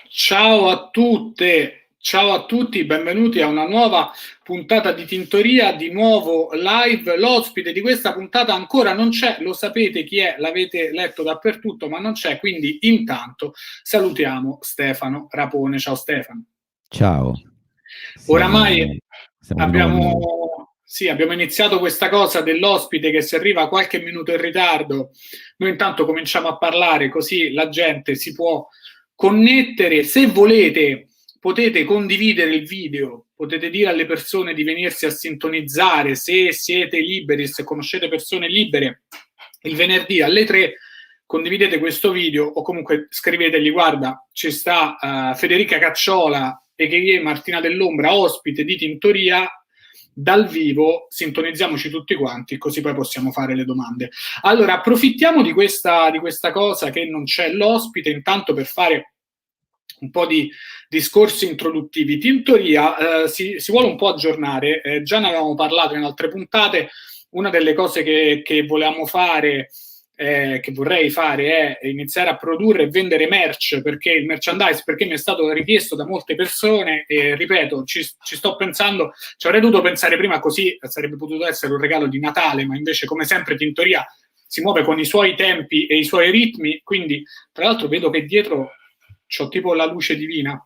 Ciao a tutte, ciao a tutti, benvenuti a una nuova puntata di Tintoria, di nuovo live. L'ospite di questa puntata ancora non c'è, lo sapete chi è, l'avete letto dappertutto, ma non c'è, quindi intanto salutiamo Stefano Rapone. Ciao Stefano. Ciao, Oramai siamo di nuovo noi. abbiamo iniziato questa cosa dell'ospite che si arriva qualche minuto in ritardo. Noi intanto cominciamo a parlare, così la gente si può connettere. Se volete, potete condividere il video, potete dire alle persone di venirsi a sintonizzare. Se siete liberi, se conoscete persone libere, il venerdì alle 3 condividete questo video o comunque scrivetegli: guarda, ci sta Federica Cacciola e che è Martina Dell'Ombra, ospite di Tintoria dal vivo, sintonizziamoci tutti quanti, così poi possiamo fare le domande. Allora, approfittiamo di questa cosa che non c'è l'ospite, intanto per fare un po' di discorsi introduttivi. Tintoria si vuole un po' aggiornare, già ne avevamo parlato in altre puntate. Una delle cose che volevamo fare, che vorrei fare, è iniziare a produrre e vendere merch, perché il merchandise, perché mi è stato richiesto da molte persone e ripeto, ci sto pensando, ci avrei dovuto pensare prima, così sarebbe potuto essere un regalo di Natale, ma invece come sempre Tintoria si muove con i suoi tempi e i suoi ritmi, quindi tra l'altro vedo che dietro c'ho tipo la luce divina.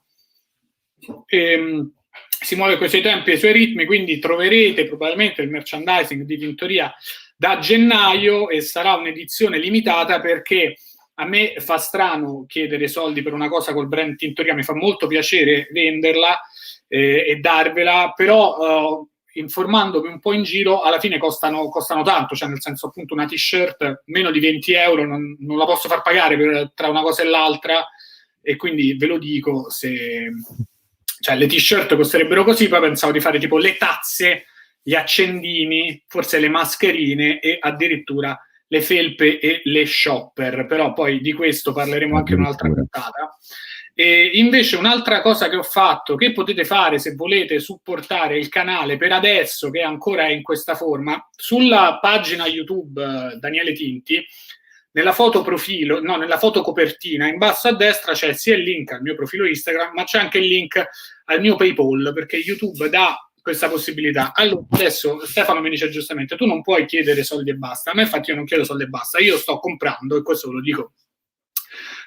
Si muove con i suoi tempi e i suoi ritmi, quindi troverete probabilmente il merchandising di Tintoria da gennaio e sarà un'edizione limitata, perché a me fa strano chiedere soldi per una cosa col brand Tintoria, mi fa molto piacere venderla e darvela, però informandomi un po' in giro alla fine costano tanto, cioè nel senso, appunto, una t-shirt meno di 20 euro non la posso far pagare tra una cosa e l'altra, e quindi ve lo dico, se cioè le t-shirt costerebbero così, poi pensavo di fare tipo le tazze, gli accendini, forse le mascherine e addirittura le felpe e le shopper, però poi di questo parleremo anche in un'altra puntata. E invece un'altra cosa che ho fatto, che potete fare se volete supportare il canale per adesso, che ancora è in questa forma, sulla pagina YouTube Daniele Tinti, nella foto profilo, no, nella foto copertina, in basso a destra c'è sia il link al mio profilo Instagram, ma c'è anche il link al mio PayPal, perché YouTube dà questa possibilità. Allora, adesso Stefano mi dice giustamente, tu non puoi chiedere soldi e basta. A me infatti io non chiedo soldi e basta, io sto comprando, e questo ve lo dico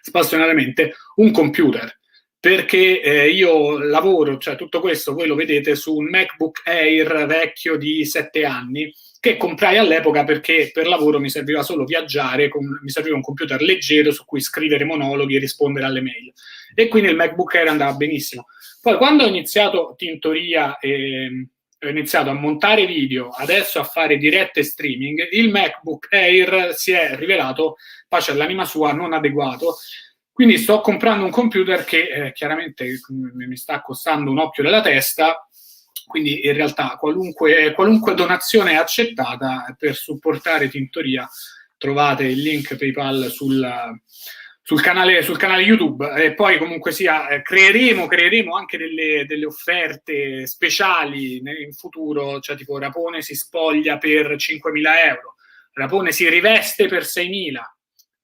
spassionatamente, un computer, perché io lavoro, cioè tutto questo voi lo vedete su un MacBook Air vecchio di 7 anni, che comprai all'epoca perché per lavoro mi serviva solo viaggiare, mi serviva un computer leggero su cui scrivere monologhi e rispondere alle mail, e quindi il MacBook Air andava benissimo. Poi quando ho iniziato Tintoria e ho iniziato a montare video, adesso a fare dirette streaming, il MacBook Air si è rivelato, pace all'anima sua, non adeguato. Quindi sto comprando un computer che chiaramente mi sta costando un occhio della testa, quindi in realtà qualunque donazione è accettata per supportare Tintoria. Trovate il link PayPal sul canale YouTube, e poi comunque sia creeremo anche delle offerte speciali in futuro, cioè tipo Rapone si spoglia per 5.000 euro, Rapone si riveste per 6.000.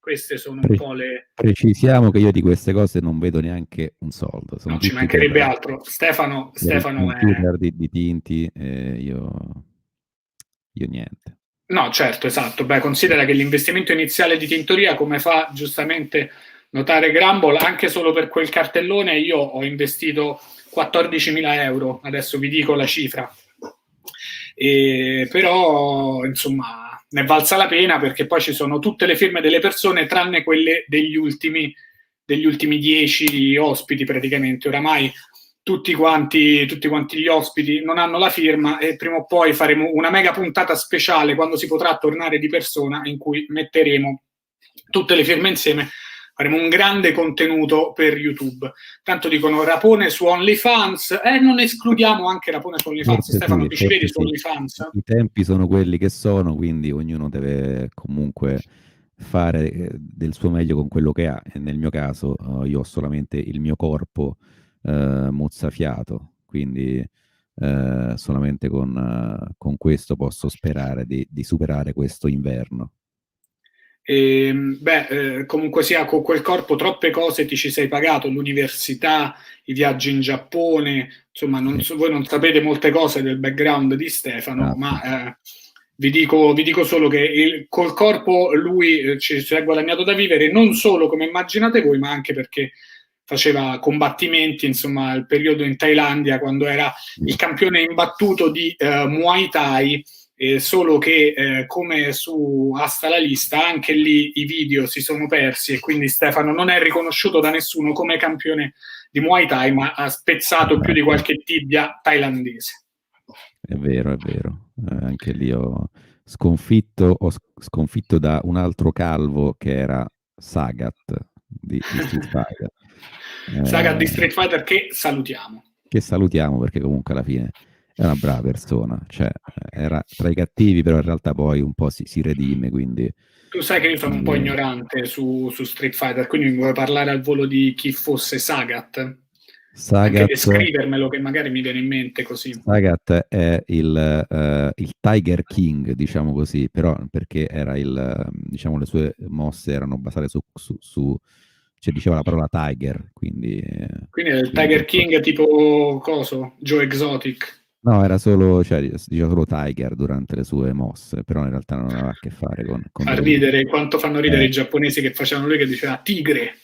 Queste sono un po' le... Precisiamo che io di queste cose non vedo neanche un soldo. Sono Non ci tutti mancherebbe altro. Stefano il è... computer di Tinti, io niente. No, certo, esatto. Beh, considera che l'investimento iniziale di Tintoria, come fa giustamente notare Grumble, anche solo per quel cartellone io ho investito 14.000 euro, adesso vi dico la cifra. Però, insomma, ne valsa la pena, perché poi ci sono tutte le firme delle persone, tranne quelle degli ultimi 10 ospiti praticamente. Oramai tutti quanti gli ospiti non hanno la firma, e prima o poi faremo una mega puntata speciale quando si potrà tornare di persona, in cui metteremo tutte le firme insieme, faremo un grande contenuto per YouTube. Tanto dicono Rapone su OnlyFans, non escludiamo anche Rapone su OnlyFans. Forse Stefano, sì, ti ci vedi su sì. OnlyFans? I tempi sono quelli che sono, quindi ognuno deve comunque fare del suo meglio con quello che ha, e nel mio caso io ho solamente il mio corpo mozzafiato, quindi solamente con questo posso sperare di superare questo inverno. Comunque sia, con quel corpo troppe cose ti ci sei pagato, l'università, i viaggi in Giappone, insomma, voi non sapete molte cose del background di Stefano, ma vi dico solo che col corpo lui ci si è guadagnato da vivere, non solo come immaginate voi, ma anche perché faceva combattimenti, insomma, il periodo in Thailandia, quando era il campione imbattuto di Muay Thai. Solo che come su Asta la lista anche lì i video si sono persi e quindi Stefano non è riconosciuto da nessuno come campione di Muay Thai, ma ha spezzato più di qualche tibia thailandese. È vero, anche lì ho sconfitto da un altro calvo che era Sagat di Street Fighter. Sagat di Street Fighter, che salutiamo. Che salutiamo, perché comunque alla fine è una brava persona, cioè era tra i cattivi, però in realtà poi un po' si redime, quindi... Tu sai che io sono un po' ignorante su Street Fighter, quindi mi vuoi parlare al volo di chi fosse Sagat? Anche descrivermelo, che magari mi viene in mente così. Sagat è il Tiger King, diciamo così, però perché era diciamo, le sue mosse erano basate su cioè diceva la parola Tiger, quindi è il Tiger King tipo coso? Joe Exotic? No, era solo, cioè, diceva solo Tiger durante le sue mosse, però in realtà non aveva a che fare con Fa ridere, quanto fanno ridere i giapponesi che facevano lui che diceva tigre.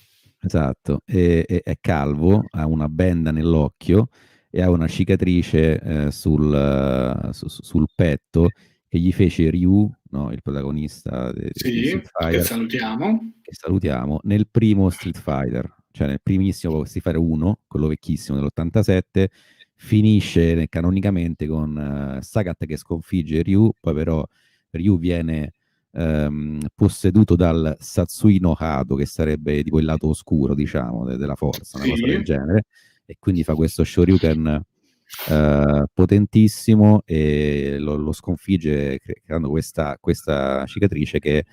Esatto, è calvo, ha una benda nell'occhio e ha una cicatrice sul petto che gli fece Ryu, no, il protagonista di Street Fighter, che salutiamo, nel primo Street Fighter, cioè nel primissimo Street Fighter 1, quello vecchissimo dell'87, finisce canonicamente con Sagat che sconfigge Ryu, poi però Ryu viene posseduto dal Satsui no Hado, che sarebbe tipo il lato oscuro, diciamo, della forza, una cosa del genere, e quindi fa questo Shoryuken potentissimo e lo sconfigge creando questa cicatrice che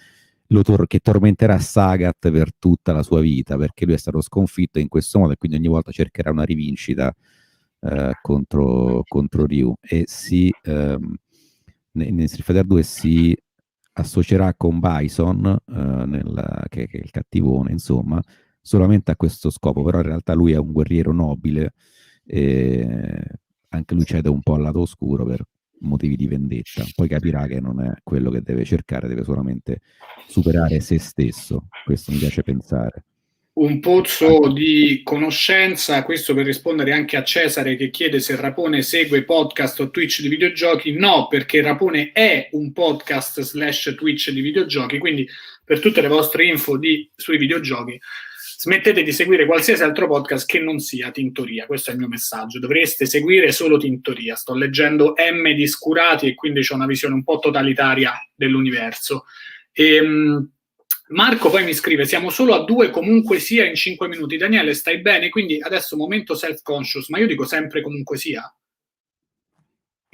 tormenterà Sagat per tutta la sua vita, perché lui è stato sconfitto in questo modo e quindi ogni volta cercherà una rivincita contro Ryu, e in Street Fighter 2 si associerà con Bison, che è il cattivone, insomma, solamente a questo scopo, però in realtà lui è un guerriero nobile e anche lui cede un po' al lato oscuro per motivi di vendetta. Poi capirà che non è quello che deve cercare, deve solamente superare se stesso. Questo mi piace pensare. Un pozzo di conoscenza, questo per rispondere anche a Cesare che chiede se Rapone segue podcast o Twitch di videogiochi. No, perché Rapone è un podcast / Twitch di videogiochi, quindi per tutte le vostre info sui videogiochi smettete di seguire qualsiasi altro podcast che non sia Tintoria. Questo è il mio messaggio. Dovreste seguire solo Tintoria. Sto leggendo M di Scurati e quindi ho una visione un po' totalitaria dell'universo. Marco poi mi scrive: siamo solo a 2 comunque sia in 5 minuti. Daniele, stai bene? Quindi adesso momento self-conscious, ma io dico sempre comunque sia.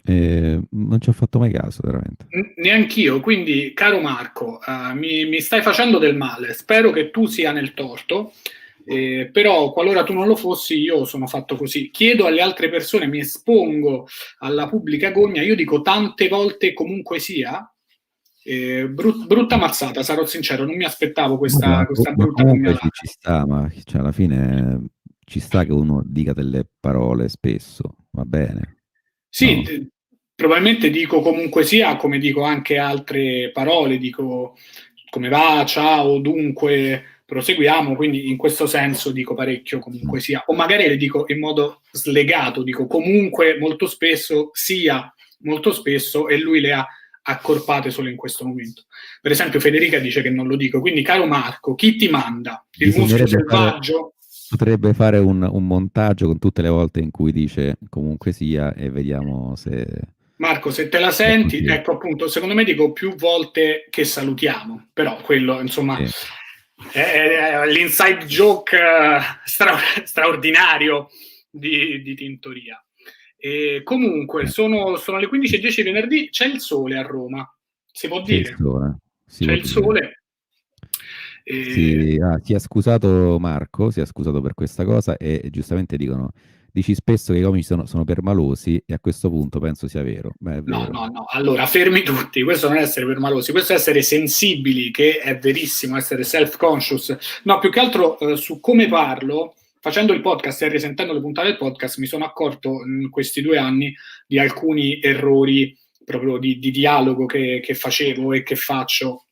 Non ci ho fatto mai caso, veramente. Neanch'io, quindi caro Marco, mi stai facendo del male, spero che tu sia nel torto, però qualora tu non lo fossi io sono fatto così. Chiedo alle altre persone, mi espongo alla pubblica gogna, io dico tante volte comunque sia. Brutta mazzata, sarò sincero, non mi aspettavo questa brutta pugnalata. Ci sta, ma cioè, alla fine ci sta che uno dica delle parole spesso, va bene. Sì, no? Probabilmente dico comunque sia, come dico anche altre parole, dico come va, ciao, dunque, proseguiamo, quindi in questo senso dico parecchio comunque sia, o magari le dico in modo slegato, dico comunque molto spesso, sia molto spesso, e lui le ha accorpate solo in questo momento. Per esempio Federica dice che non lo dico, quindi caro Marco, chi ti manda? Il muschio selvaggio? Potrebbe fare un montaggio con tutte le volte in cui dice comunque sia e vediamo se... Marco, se te la senti, ecco appunto, secondo me dico più volte che salutiamo, però quello insomma è l'inside joke straordinario di Tintoria. E comunque sono le 15:10 venerdì, c'è il sole a Roma, si può dire. C'è il sole. Si è scusato Marco, si è scusato per questa cosa e giustamente dicono dici spesso che i comici sono permalosi e a questo punto penso sia vero. Beh, è No, vero. no, no. Allora, fermi tutti. Questo non è essere permalosi, questo è essere sensibili, che è verissimo, essere self-conscious. No, più che altro su come parlo, facendo il podcast e risentendo le puntate del podcast, mi sono accorto in questi 2 anni di alcuni errori proprio di dialogo che facevo e che faccio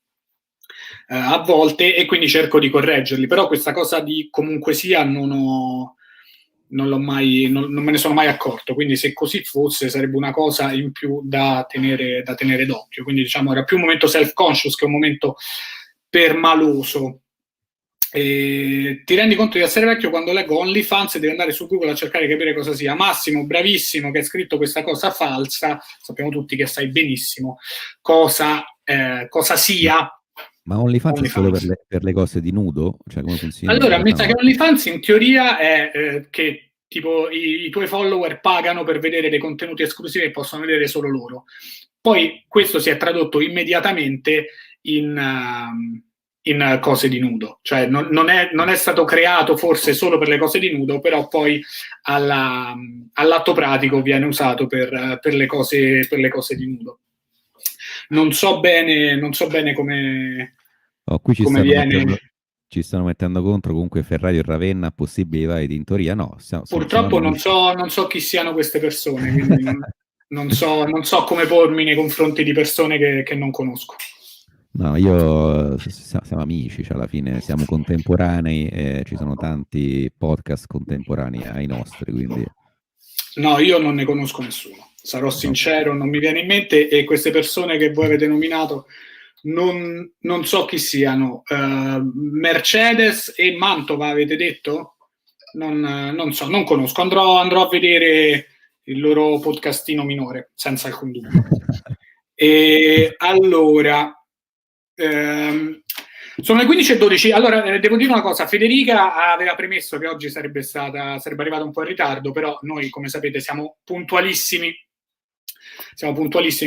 a volte, e quindi cerco di correggerli. Però questa cosa di comunque sia non me ne sono mai accorto, quindi se così fosse sarebbe una cosa in più da tenere d'occhio. Quindi diciamo era più un momento self-conscious che un momento permaloso. E ti rendi conto di essere vecchio quando leggo OnlyFans e devi andare su Google a cercare di capire cosa sia. Massimo, bravissimo, che hai scritto questa cosa falsa. Sappiamo tutti che sai benissimo cosa sia. Ma OnlyFans è solo OnlyFans. per le cose di nudo? Cioè, come funziona? Allora, mi sa che No. OnlyFans in teoria è che tipo i tuoi follower pagano per vedere dei contenuti esclusivi che possono vedere solo loro. Poi questo si è tradotto immediatamente in cose di nudo, cioè non è stato creato forse solo per le cose di nudo, però poi all'atto pratico viene usato per le cose di nudo. Non so bene Oh, qui come viene. ci stanno mettendo contro comunque Ferrari e Ravenna a possibili vari di teoria. No, sono Purtroppo non amici. so chi siano queste persone, quindi non so come pormi nei confronti di persone che non conosco. No, siamo amici, cioè alla fine siamo contemporanei e ci sono tanti podcast contemporanei ai nostri, quindi No, io non ne conosco nessuno, sarò no. sincero, non mi viene in mente, e queste persone che voi avete nominato non so chi siano. Mercedes e Mantova avete detto? Non so, non conosco, andrò a vedere il loro podcastino minore, senza alcun dubbio. E allora, sono le 15:12. Allora, devo dire una cosa: Federica aveva premesso che oggi sarebbe arrivata un po' in ritardo, però noi, come sapete, siamo puntualissimi,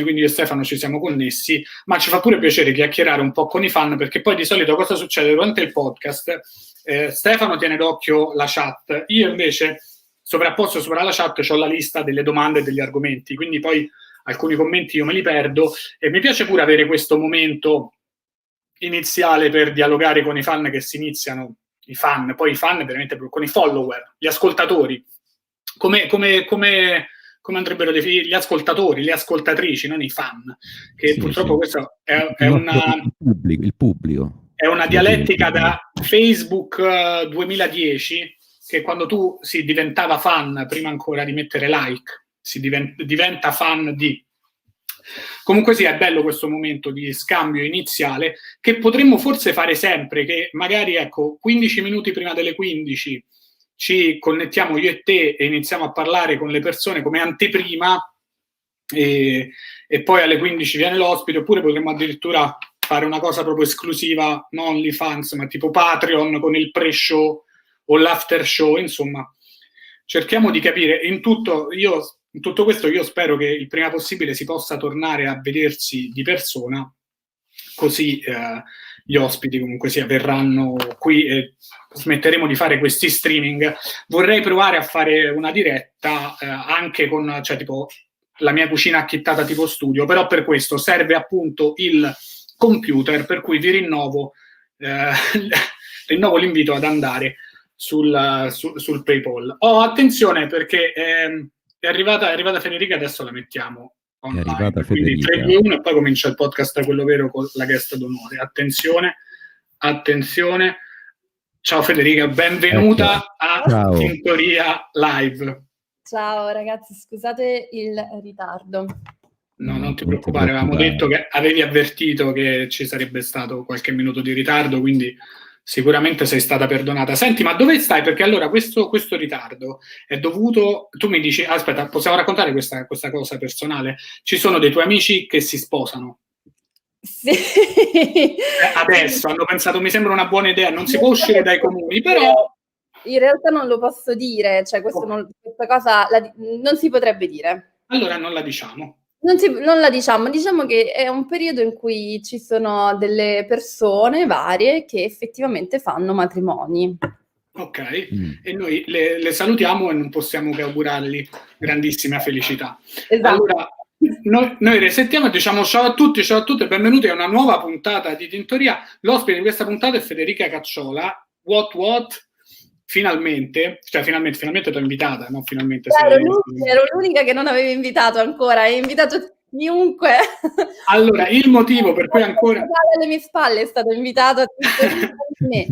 quindi io e Stefano ci siamo connessi, ma ci fa pure piacere chiacchierare un po' con i fan, perché poi di solito cosa succede durante il podcast? Stefano tiene d'occhio la chat, io invece sovrapposto sopra la chat ho la lista delle domande e degli argomenti, quindi poi alcuni commenti io me li perdo, e mi piace pure avere questo momento iniziale per dialogare con i fan che si iniziano, poi i fan veramente con i follower, gli ascoltatori, come andrebbero definiti gli ascoltatori, le ascoltatrici, non i fan, che Sì, purtroppo sì. questo è Il pubblico. è una Si può dire il dialettica pubblico. da Facebook 2010, che quando tu si diventava fan, prima ancora di mettere like, si diventa fan di. Comunque sì, è bello questo momento di scambio iniziale, che potremmo forse fare sempre, che magari, ecco, 15 minuti prima delle 15 ci connettiamo io e te e iniziamo a parlare con le persone come anteprima, e poi alle 15 viene l'ospite, oppure potremmo addirittura fare una cosa proprio esclusiva, non OnlyFans, ma tipo Patreon con il pre-show o l'after show, insomma. Cerchiamo di capire. In tutto questo io spero che il prima possibile si possa tornare a vedersi di persona, così gli ospiti comunque sia verranno qui e smetteremo di fare questi streaming. Vorrei provare a fare una diretta anche con, cioè tipo, la mia cucina acchittata tipo studio, però per questo serve appunto il computer, per cui vi rinnovo l'invito ad andare sul PayPal. Attenzione, perché è arrivata Federica, adesso la mettiamo È arrivata online, quindi 3, Federica. 2, 1 e poi comincia il podcast, quello vero, con la guest d'onore. Attenzione. Ciao Federica, benvenuta a Ciao. Tintoria Live. Ciao ragazzi, scusate il ritardo. No, non ti preoccupare, avevamo detto che avevi avvertito che ci sarebbe stato qualche minuto di ritardo, quindi sicuramente sei stata perdonata. Senti, ma dove stai? Perché allora questo ritardo è dovuto. Tu mi dici, aspetta, possiamo raccontare questa cosa personale? Ci sono dei tuoi amici che si sposano. Sì. Adesso hanno pensato, mi sembra una buona idea, non si può uscire dai comuni, però. In realtà non lo posso dire, cioè questa cosa non si potrebbe dire. Allora non la diciamo. Non la diciamo che è un periodo in cui ci sono delle persone varie che effettivamente fanno matrimoni. Ok, e noi le salutiamo e non possiamo che augurargli grandissima felicità. Esatto. Allora, noi resettiamo e diciamo ciao a tutti e benvenuti a una nuova puntata di Tintoria. L'ospite di questa puntata è Federica Cacciola. What? Finalmente ti ho invitata, non finalmente. Ero l'unica che non avevi invitato ancora, hai invitato chiunque. Allora, il motivo per cui ancora... alle mie spalle è stato invitato a me.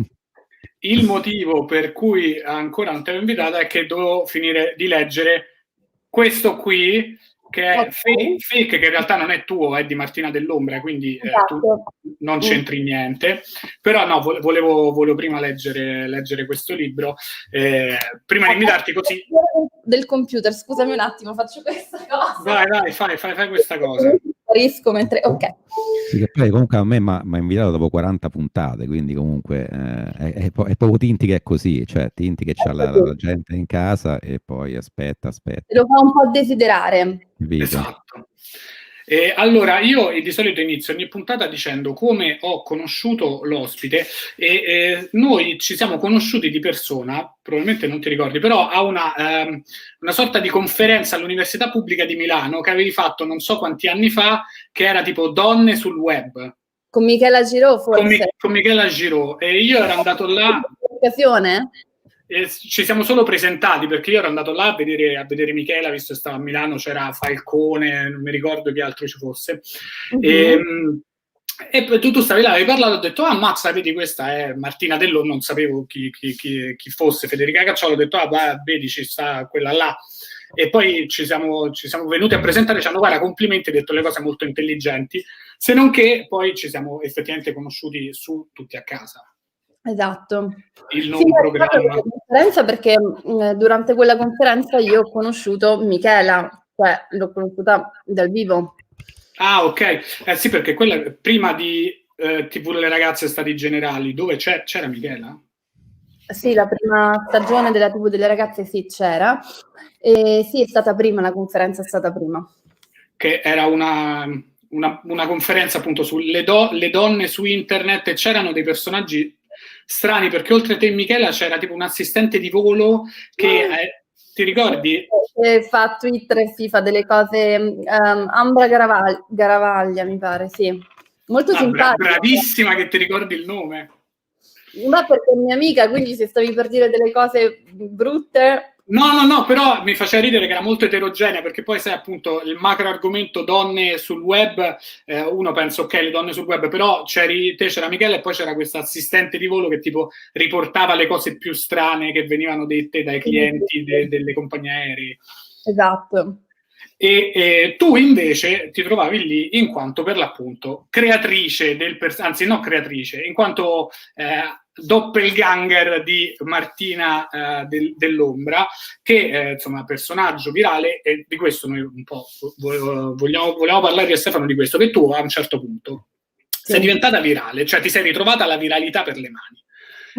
Il motivo per cui ancora non ti avevo invitata è che dovevo finire di leggere questo qui, che è fake, che in realtà non è tuo, è di Martina Dell'Ombra, quindi tu non c'entri niente. Però no, volevo prima leggere questo libro. Prima di invitarti così... Del computer, scusami un attimo, faccio questa cosa. Vai, fai questa cosa. Sparisco mentre... Ok. Sì, che poi comunque a me mi ha invitato dopo 40 puntate, quindi comunque è proprio Tinti che è così, cioè Tinti che c'ha la gente in casa e poi aspetta. Lo fa un po' desiderare. Esatto. Allora, io di solito inizio ogni puntata dicendo come ho conosciuto l'ospite e noi ci siamo conosciuti di persona, probabilmente non ti ricordi, però a una sorta di conferenza all'Università Pubblica di Milano che avevi fatto non so quanti anni fa, che era tipo Donne sul web. Con Michela Giraud, forse? Con Michela Giraud. E io ero andato là... Occasione? Ci siamo solo presentati perché io ero andato là a vedere Michela, visto che stava a Milano, c'era Falcone, non mi ricordo chi altro ci fosse. E poi tu stavi là, avevi parlato, ho detto ammazza, vedi, questa è Martina Dell'Ombra, non sapevo chi fosse Federica Cacciola, ho detto vedi, ci sta quella là. E poi ci siamo venuti a presentare, ci hanno guarda, complimenti, ha detto le cose molto intelligenti, se non che poi ci siamo effettivamente conosciuti su Tutti a Casa. Esatto. Il nuovo programma. Conferenza perché durante quella conferenza io ho conosciuto Michela, cioè l'ho conosciuta dal vivo. Ah, ok. Sì, perché quella prima di TV Le ragazze stati generali, dove c'era Michela? Sì, la prima stagione della TV delle ragazze sì, c'era. E sì, è stata prima, la conferenza è stata prima. Che era una conferenza appunto sulle donne su internet e c'erano dei personaggi strani perché oltre a te Michela c'era tipo un assistente di volo che ti ricordi? Fa Twitter, sì, fa delle cose Ambra Garavaglia mi pare, sì, molto simpatica. Bravissima che ti ricordi il nome, ma perché è mia amica, quindi se stavi per dire delle cose brutte. No, però mi faceva ridere che era molto eterogenea, perché poi sai appunto il macro argomento donne sul web, uno pensa ok, le donne sul web, però c'era Michele e poi c'era questa assistente di volo che tipo riportava le cose più strane che venivano dette dai clienti delle compagnie aeree. Esatto. E tu invece ti trovavi lì in quanto per l'appunto creatrice anzi no creatrice, in quanto doppelganger di Martina Dell'Ombra, che insomma personaggio virale, e di questo noi un po' vogliamo parlare a Stefano di questo, che tu a un certo punto sei diventata virale, cioè ti sei ritrovata la viralità per le mani.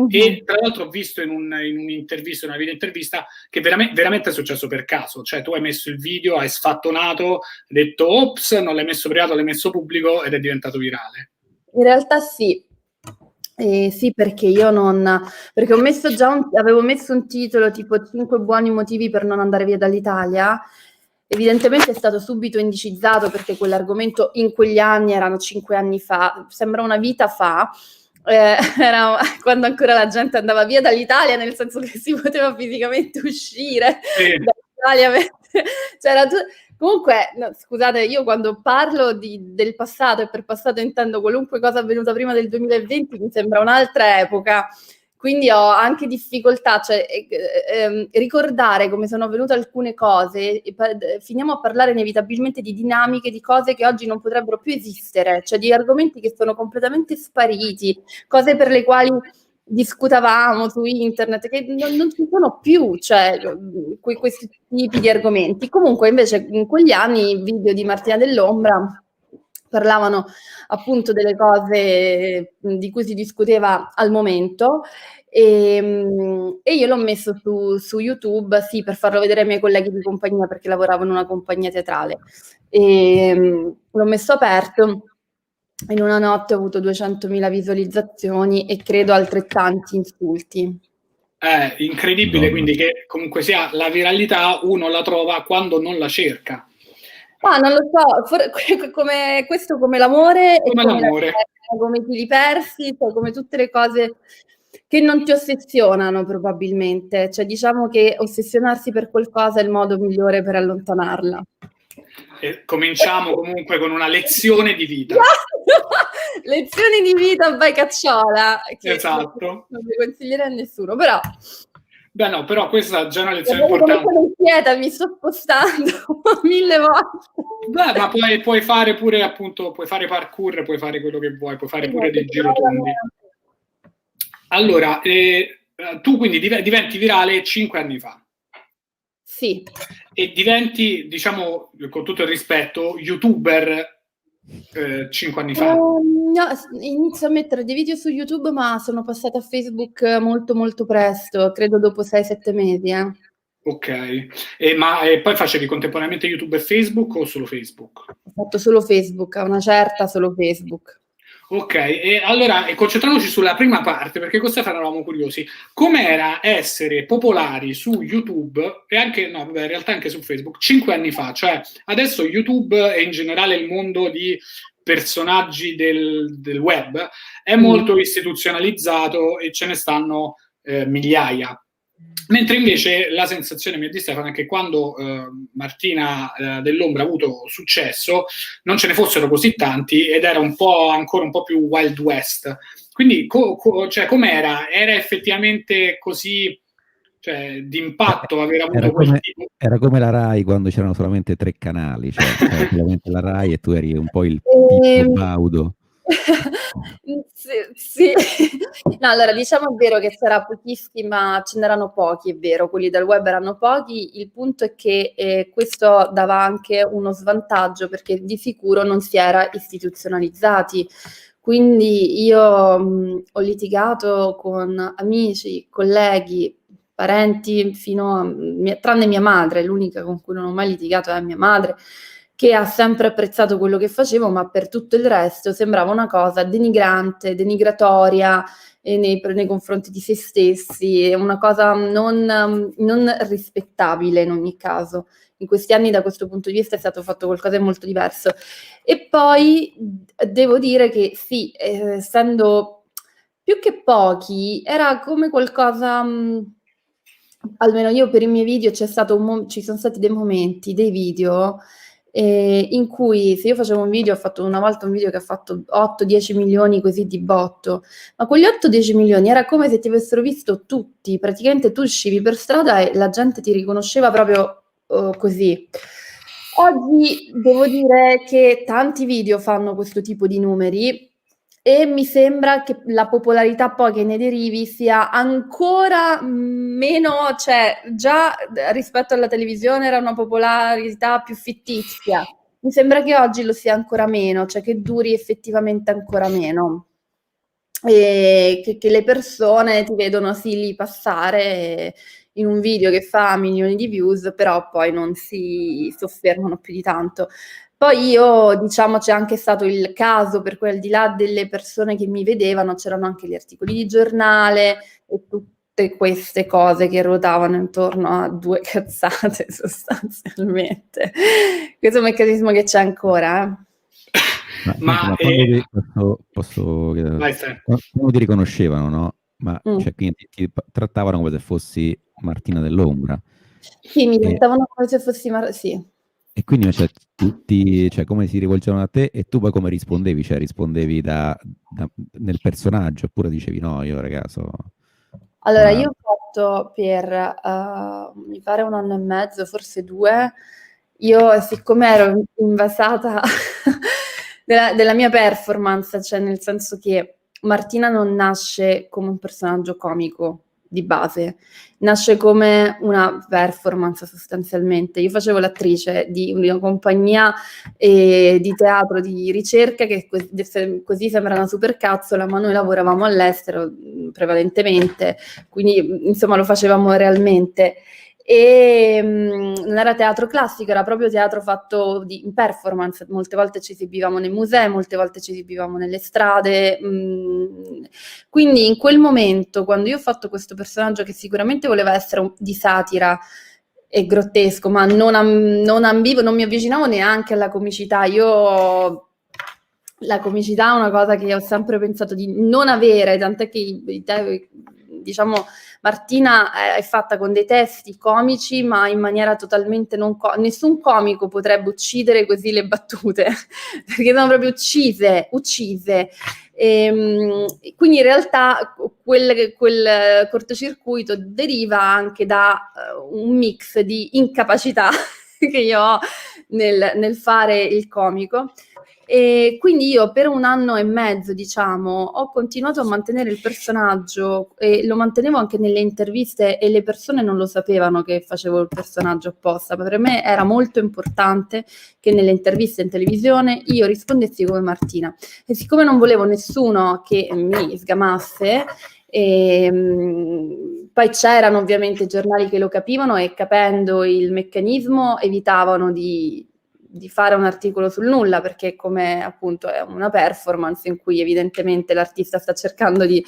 E tra l'altro ho visto in una video intervista che veramente è successo per caso, cioè tu hai messo il video, hai sfattonato, hai detto ops, non l'hai messo privato, l'hai messo pubblico ed è diventato virale. In realtà sì. Sì, perché io perché avevo messo un titolo tipo 5 buoni motivi per non andare via dall'Italia. Evidentemente è stato subito indicizzato perché quell'argomento in quegli anni erano 5 anni fa, sembra una vita fa. Era quando ancora la gente andava via dall'Italia, nel senso che si poteva fisicamente uscire dall'Italia. Comunque, no, scusate, io quando parlo del passato, e per passato intendo qualunque cosa avvenuta prima del 2020, mi sembra un'altra epoca, quindi ho anche difficoltà, cioè ricordare come sono avvenute alcune cose, finiamo a parlare inevitabilmente di dinamiche, di cose che oggi non potrebbero più esistere, cioè di argomenti che sono completamente spariti, cose per le quali discutavamo su internet che non ci sono più, cioè questi tipi di argomenti. Comunque invece in quegli anni i video di Martina Dell'Ombra parlavano appunto delle cose di cui si discuteva al momento e io l'ho messo su YouTube, sì, per farlo vedere ai miei colleghi di compagnia perché lavoravo in una compagnia teatrale e l'ho messo aperto. In una notte ho avuto 200.000 visualizzazioni e credo altrettanti insulti. È incredibile, No. quindi che comunque sia la viralità uno la trova quando non la cerca. Ma non lo so, questo come l'amore e Come come la l'amore. terra, come i fili persi, cioè come tutte le cose che non ti ossessionano probabilmente. Cioè diciamo che ossessionarsi per qualcosa è il modo migliore per allontanarla. E cominciamo comunque con una lezione di vita. Lezioni di vita by Cacciola, che Esatto. non vi consiglierei a nessuno, però Beh no, però questa è già una lezione come importante. sono inquieta, mi sto spostando 1000 volte. Beh, ma puoi fare pure, appunto, puoi fare parkour, puoi fare quello che vuoi, puoi fare pure dei girotondi. Allora, tu quindi diventi virale 5 anni fa. Sì. E diventi, diciamo, con tutto il rispetto, youtuber 5 anni fa. No, inizio a mettere dei video su YouTube, ma sono passata a Facebook molto molto presto, credo dopo 6-7 mesi. Ok, ma poi facevi contemporaneamente YouTube e Facebook o solo Facebook? Ho fatto solo Facebook, a una certa solo Facebook. Ok, e allora concentriamoci sulla prima parte, perché con Stefano eravamo curiosi. Com'era essere popolari su YouTube e anche, no, vabbè, in realtà anche su Facebook 5 anni fa? Cioè, adesso YouTube e in generale il mondo di personaggi del web è molto istituzionalizzato e ce ne stanno migliaia. Mentre invece la sensazione mia di Stefano è che quando Martina dell'Ombra ha avuto successo non ce ne fossero così tanti ed era ancora un po' più Wild West. Quindi cioè, com'era? Era effettivamente così, cioè, d'impatto aver avuto quel tipo? Era come la Rai quando c'erano solamente 3 canali, cioè c'era solamente la Rai e tu eri un po' il Pippo Baudo. Sì. No, allora diciamo è vero che c'era pochissima, ce n'erano pochi, è vero, quelli del web erano pochi, il punto è che questo dava anche uno svantaggio perché di sicuro non si era istituzionalizzati, quindi io ho litigato con amici, colleghi, parenti, tranne mia madre, l'unica con cui non ho mai litigato è mia madre, che ha sempre apprezzato quello che facevo, ma per tutto il resto sembrava una cosa denigrante, denigratoria nei confronti di se stessi, una cosa non rispettabile in ogni caso. In questi anni da questo punto di vista è stato fatto qualcosa di molto diverso. E poi devo dire che sì, essendo più che pochi, era come qualcosa... almeno io per i miei video ci sono stati dei momenti, dei video in cui se io facevo un video, ho fatto una volta un video che ha fatto 8-10 milioni così di botto, ma quegli 8-10 milioni era come se ti avessero visto tutti, praticamente tu uscivi per strada e la gente ti riconosceva proprio così. Oggi devo dire che tanti video fanno questo tipo di numeri e mi sembra che la popolarità poi che ne derivi sia ancora meno, cioè già rispetto alla televisione era una popolarità più fittizia. Mi sembra che oggi lo sia ancora meno, cioè che duri effettivamente ancora meno. E che le persone ti vedono sì lì passare in un video che fa milioni di views, però poi non si soffermano più di tanto. Poi io, diciamo, c'è anche stato il caso per cui al di là delle persone che mi vedevano, c'erano anche gli articoli di giornale e tutte queste cose che ruotavano intorno a 2 cazzate sostanzialmente. Questo è un meccanismo che c'è ancora, Ma posso quando ti riconoscevano, no? Ma cioè, quindi ti trattavano come se fossi Martina dell'Ombra. Sì, mi trattavano come se fossi sì. E quindi cioè, tutti, cioè, come si rivolgevano a te e tu poi come rispondevi? Cioè rispondevi nel personaggio oppure dicevi no, io ragazzo... Allora, io ho fatto per, mi pare 1 anno e mezzo, forse 2, io siccome ero invasata della mia performance, cioè nel senso che Martina non nasce come un personaggio comico di base, nasce come una performance sostanzialmente. Io facevo l'attrice di una compagnia di teatro di ricerca che così sembra una supercazzola, ma noi lavoravamo all'estero prevalentemente, quindi insomma lo facevamo realmente. e non era teatro classico, era proprio teatro fatto in performance. Molte volte ci esibivamo nei musei, molte volte ci esibivamo nelle strade, quindi in quel momento, quando io ho fatto questo personaggio che sicuramente voleva essere di satira e grottesco, ma non ambivo, non mi avvicinavo neanche alla comicità. La comicità è una cosa che ho sempre pensato di non avere, tant'è che diciamo Martina è fatta con dei testi comici, ma in maniera totalmente nessun comico potrebbe uccidere così le battute, perché sono proprio uccise. Quindi in realtà quel cortocircuito deriva anche da un mix di incapacità che io ho nel fare il comico. E quindi io per 1 anno e mezzo, diciamo, ho continuato a mantenere il personaggio e lo mantenevo anche nelle interviste, e le persone non lo sapevano che facevo il personaggio apposta, ma per me era molto importante che nelle interviste in televisione io rispondessi come Martina, e siccome non volevo nessuno che mi sgamasse, poi c'erano ovviamente giornali che lo capivano e, capendo il meccanismo, evitavano di fare un articolo sul nulla, perché come appunto è una performance in cui evidentemente l'artista sta cercando di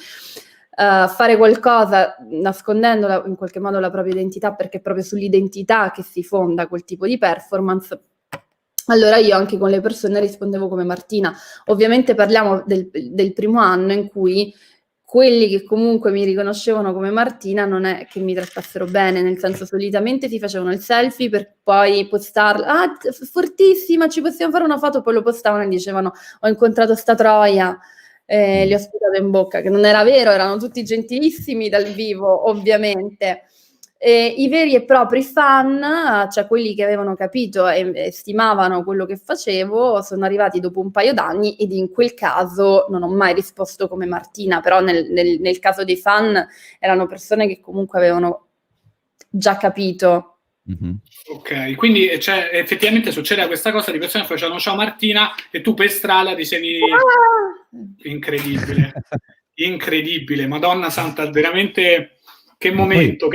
fare qualcosa nascondendo in qualche modo la propria identità, perché è proprio sull'identità che si fonda quel tipo di performance. Allora io anche con le persone rispondevo come Martina. Ovviamente parliamo del primo anno in cui quelli che comunque mi riconoscevano come Martina non è che mi trattassero bene, nel senso, solitamente ti facevano il selfie per poi postarlo, fortissima, ci possiamo fare una foto, poi lo postavano e dicevano ho incontrato sta troia, li ho sputato in bocca, che non era vero, erano tutti gentilissimi dal vivo, ovviamente. I veri e propri fan, cioè quelli che avevano capito e stimavano quello che facevo, sono arrivati dopo un paio d'anni, ed in quel caso non ho mai risposto come Martina, però nel caso dei fan erano persone che comunque avevano già capito. Mm-hmm. Ok, quindi cioè, effettivamente succede questa cosa di persone che facevano ciao Martina e tu per strada dicevi incredibile, incredibile, Madonna Santa, veramente che momento.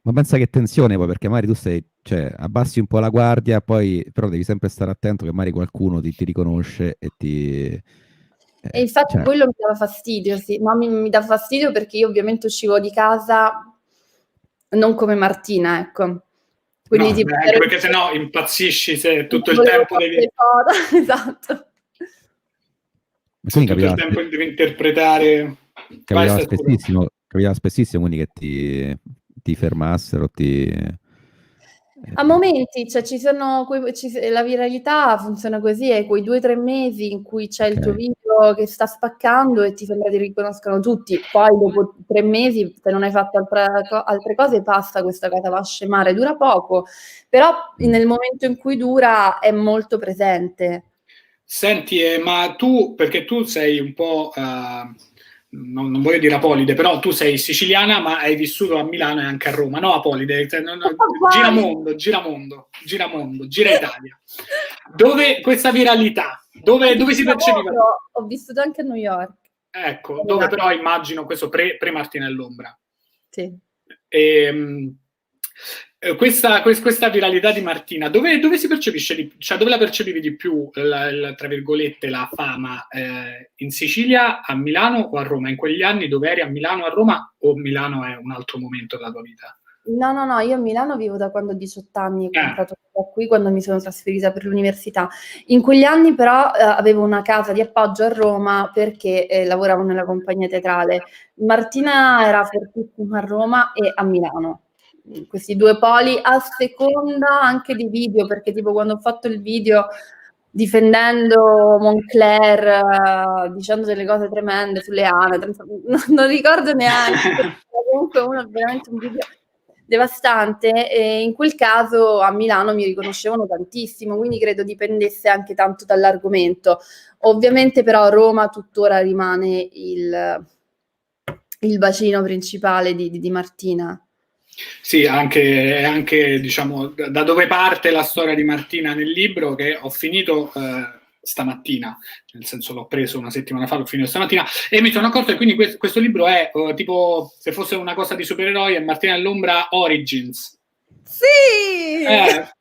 Ma pensa che tensione poi, perché magari tu cioè, abbassi un po' la guardia, poi però devi sempre stare attento che magari qualcuno ti riconosce e ti... E infatti cioè... quello mi dava fastidio, sì, ma mi dava fastidio perché io ovviamente uscivo di casa non come Martina, ecco. Quindi No, tipo, anche perché sennò impazzisci se tutto il tempo devi... Esatto. Se tutto il tempo devi interpretare... Capitava spessissimo quindi che ti fermassero, A momenti, cioè ci sono la viralità funziona così, è quei 2 o 3 mesi in cui c'è il tuo video che sta spaccando e ti sembra ti riconoscano tutti, poi dopo 3 mesi, se non hai fatto altre cose, passa questa cosa, va a scemare, dura poco, però nel momento in cui dura è molto presente. Senti, ma tu, perché tu sei un po'... non voglio dire Apolide, però tu sei siciliana, ma hai vissuto a Milano e anche a Roma, no Apolide? Gira Italia. Dove questa viralità? Dove si percepiva? Ho vissuto anche a New York. Ecco, dove però immagino questo pre Martina e l'Ombra. Sì. Questa viralità di Martina, dove si percepisce, cioè dove la percepivi di più, tra virgolette, la fama? In Sicilia, a Milano o a Roma? In quegli anni dove eri, a Milano o a Roma, o Milano è un altro momento della tua vita? No, io a Milano vivo da quando ho 18 anni, ho comprato qui quando mi sono trasferita per l'università. In quegli anni però avevo una casa di appoggio a Roma perché lavoravo nella compagnia teatrale. Martina era fortissima a Roma e a Milano. Questi 2 poli, a seconda anche dei video, perché tipo quando ho fatto il video difendendo Moncler, dicendo delle cose tremende sulle anatre, non ricordo neanche, comunque veramente un video devastante, e in quel caso a Milano mi riconoscevano tantissimo, quindi credo dipendesse anche tanto dall'argomento. Ovviamente però Roma tuttora rimane il bacino principale di Martina. Sì, anche diciamo da dove parte la storia di Martina nel libro, che ho finito stamattina, nel senso l'ho preso una settimana fa, l'ho finito stamattina, e mi sono accorto che quindi questo libro è tipo, se fosse una cosa di supereroi, è Martina e l'Ombra Origins. Sì!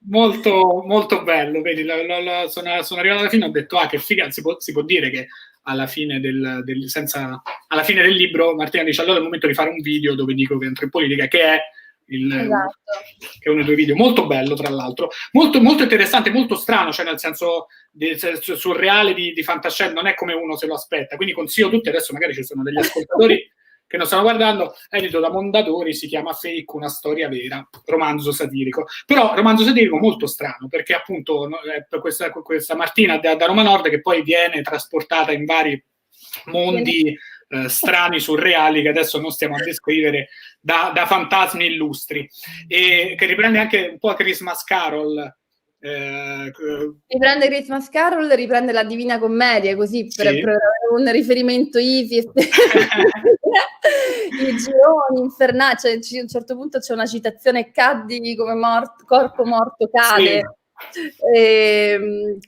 Molto, molto bello, vedi, sono arrivato alla fine e ho detto, che figa, si può dire che alla fine alla fine del libro Martina dice, allora è il momento di fare un video dove dico che entro in politica, che è Esatto. che è uno dei tuoi video, molto bello tra l'altro, molto, molto interessante, molto strano, cioè nel senso surreale di fantascienza, non è come uno se lo aspetta, quindi consiglio tutti, adesso magari ci sono degli ascoltatori che non stanno guardando, edito da Mondadori, si chiama Fake, una storia vera, romanzo satirico, però romanzo satirico molto strano, perché appunto questa Martina da Roma Nord che poi viene trasportata in vari mondi strani, surreali, che adesso non stiamo a descrivere, da fantasmi illustri, e che riprende anche un po' Christmas Carol. Riprende Christmas Carol, riprende la Divina Commedia, così per avere un riferimento easy. I gironi infernali, cioè, a un certo punto c'è una citazione: caddi come corpo morto cade. Sì.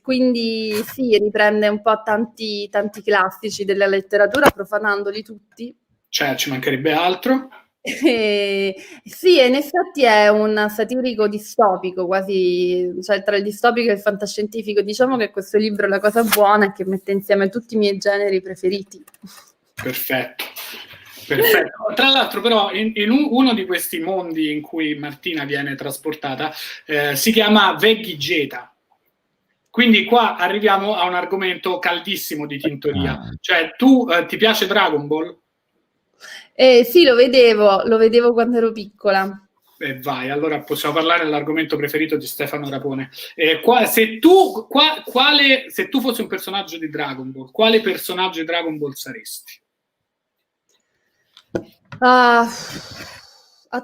Quindi sì, riprende un po' tanti classici della letteratura, profanandoli tutti. Cioè, ci mancherebbe altro. Sì, in effetti è un satirico distopico, quasi, cioè tra il distopico e il fantascientifico. Diciamo che questo libro, la cosa buona è che mette insieme tutti i miei generi preferiti. Perfetto. Tra l'altro però in uno di questi mondi in cui Martina viene trasportata si chiama Veggie Geta. Quindi qua arriviamo a un argomento caldissimo di tintoria. Cioè, tu ti piace Dragon Ball? Sì, lo vedevo quando ero piccola. Vai, allora possiamo parlare dell'argomento preferito di Stefano Rapone. Se tu fossi un personaggio di Dragon Ball, quale personaggio di Dragon Ball saresti? A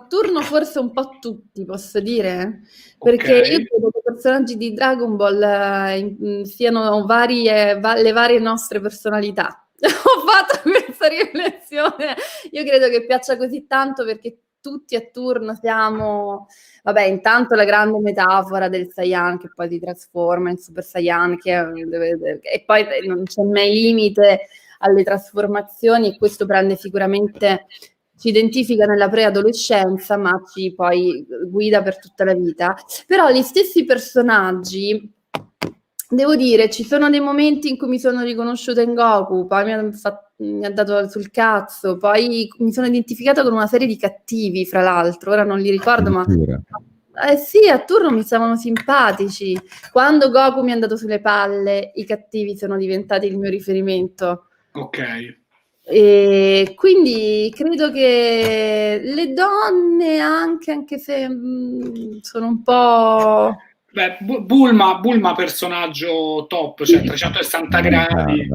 turno forse un po' tutti, posso dire, perché io credo che i personaggi di Dragon Ball siano le varie nostre personalità. Ho fatto questa riflessione, io credo che piaccia così tanto perché tutti a turno siamo, vabbè, intanto la grande metafora del Saiyan che poi si trasforma in Super Saiyan, e poi non c'è mai limite alle trasformazioni, e questo prende sicuramente, ci identifica nella preadolescenza, ma ci poi guida per tutta la vita. Però gli stessi personaggi, devo dire, ci sono dei momenti in cui mi sono riconosciuta in Goku, poi mi ha dato sul cazzo, poi mi sono identificata con una serie di cattivi, fra l'altro, ora non li ricordo, ma sì, a turno mi stavano simpatici. Quando Goku mi è andato sulle palle, i cattivi sono diventati il mio riferimento. Ok. E quindi credo che le donne, anche se sono un po'... Beh, Bulma personaggio top, cioè 360 gradi.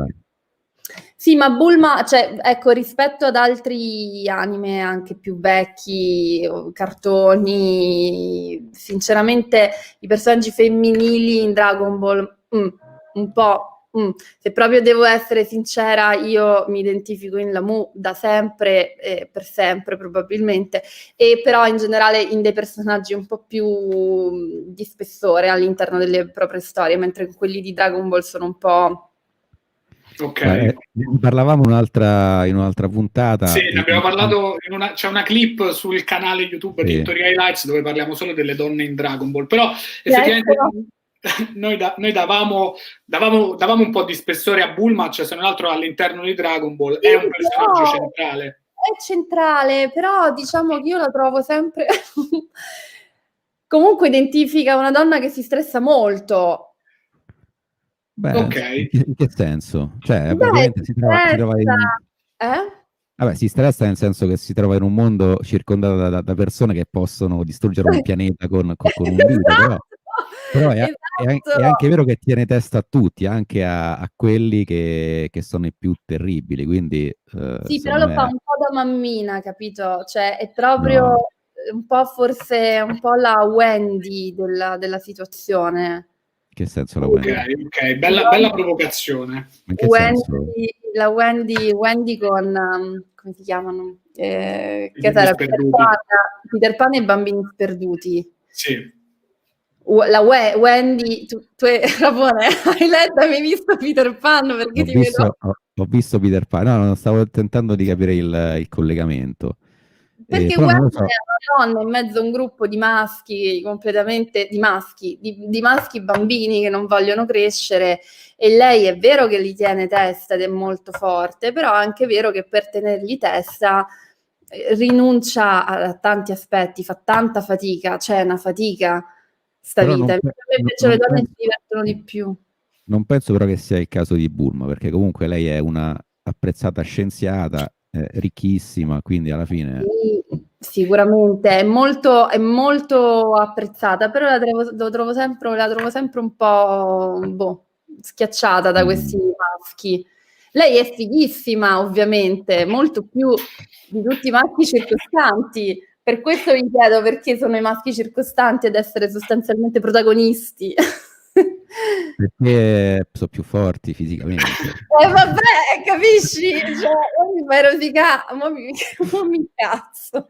Sì, ma Bulma, cioè, ecco, rispetto ad altri anime anche più vecchi, cartoni, sinceramente i personaggi femminili in Dragon Ball, un po'. Se proprio devo essere sincera, io mi identifico in Lamu da sempre, per sempre probabilmente, e però in generale in dei personaggi un po' più di spessore all'interno delle proprie storie, mentre quelli di Dragon Ball sono un po'... Ok. Parlavamo in un'altra puntata. Sì, ne abbiamo parlato, c'è una clip sul canale YouTube di Tintoria Highlights dove parliamo solo delle donne in Dragon Ball, però effettivamente... Noi davamo un po' di spessore a Bulma, cioè se non altro all'interno di Dragon Ball è un personaggio centrale. È centrale, però diciamo che io la trovo sempre... Comunque identifica una donna che si stressa molto. Beh, ok. In che senso? Cioè, ovviamente si trova in... Vabbè, si stressa nel senso che si trova in un mondo circondato da persone che possono distruggere un pianeta con un dito, però è anche vero che tiene testa a tutti, anche a quelli che sono i più terribili, quindi... Sì, però lo fa un po' da mammina, capito? Cioè, è proprio un po' forse un po' la Wendy della situazione. Che senso la Wendy? Ok, bella provocazione. La Wendy con... come si chiamano? Che era Peter Pan e i bambini sperduti. Sì. La Wendy, tu Rapone, hai letto, hai visto Peter Pan? Perché ho visto Peter Pan, no, stavo tentando di capire il collegamento. Perché però non Gwen lo so. è una donna in mezzo a un gruppo di maschi completamente di maschi bambini che non vogliono crescere, e lei è vero che li tiene testa ed è molto forte, però è anche vero che per tenergli testa rinuncia a tanti aspetti, fa tanta fatica, c'è una fatica sta Però vita. non, Invece le donne si divertono di più. non penso però che sia il caso di Bulma, perché comunque lei è una apprezzata scienziata, ricchissima, quindi alla fine... Sì, sicuramente è molto apprezzata, però la trovo sempre un po' schiacciata da questi maschi. Lei è fighissima, ovviamente, molto più di tutti i maschi circostanti. Per questo vi chiedo perché sono i maschi circostanti ad essere sostanzialmente protagonisti. Perché sono più forti fisicamente. Vabbè, capisci? Cioè, io mi fai rosicare, mo mi cazzo.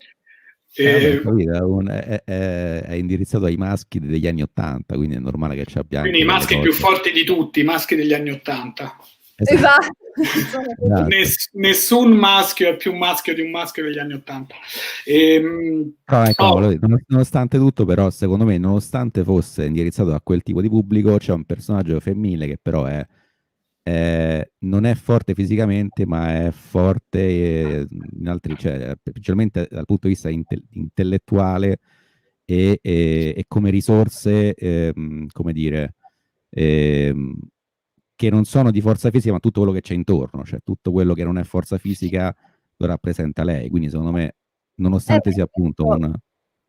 Vabbè, capito, è indirizzato ai maschi degli anni '80, quindi è normale che ci abbia anche Quindi i delle maschi cose. più forti di tutti, i maschi degli anni '80. Esatto. Esatto. Nessun maschio è più maschio di un maschio degli anni '80. Però ecco, nonostante tutto, però, secondo me, nonostante fosse indirizzato a quel tipo di pubblico, c'è un personaggio femminile che però non è forte fisicamente, ma è forte in altri, cioè, principalmente dal punto di vista intellettuale e come risorse, come dire, che non sono di forza fisica, ma tutto quello che c'è intorno, cioè tutto quello che non è forza fisica lo rappresenta lei. Quindi, secondo me, nonostante sia appunto un...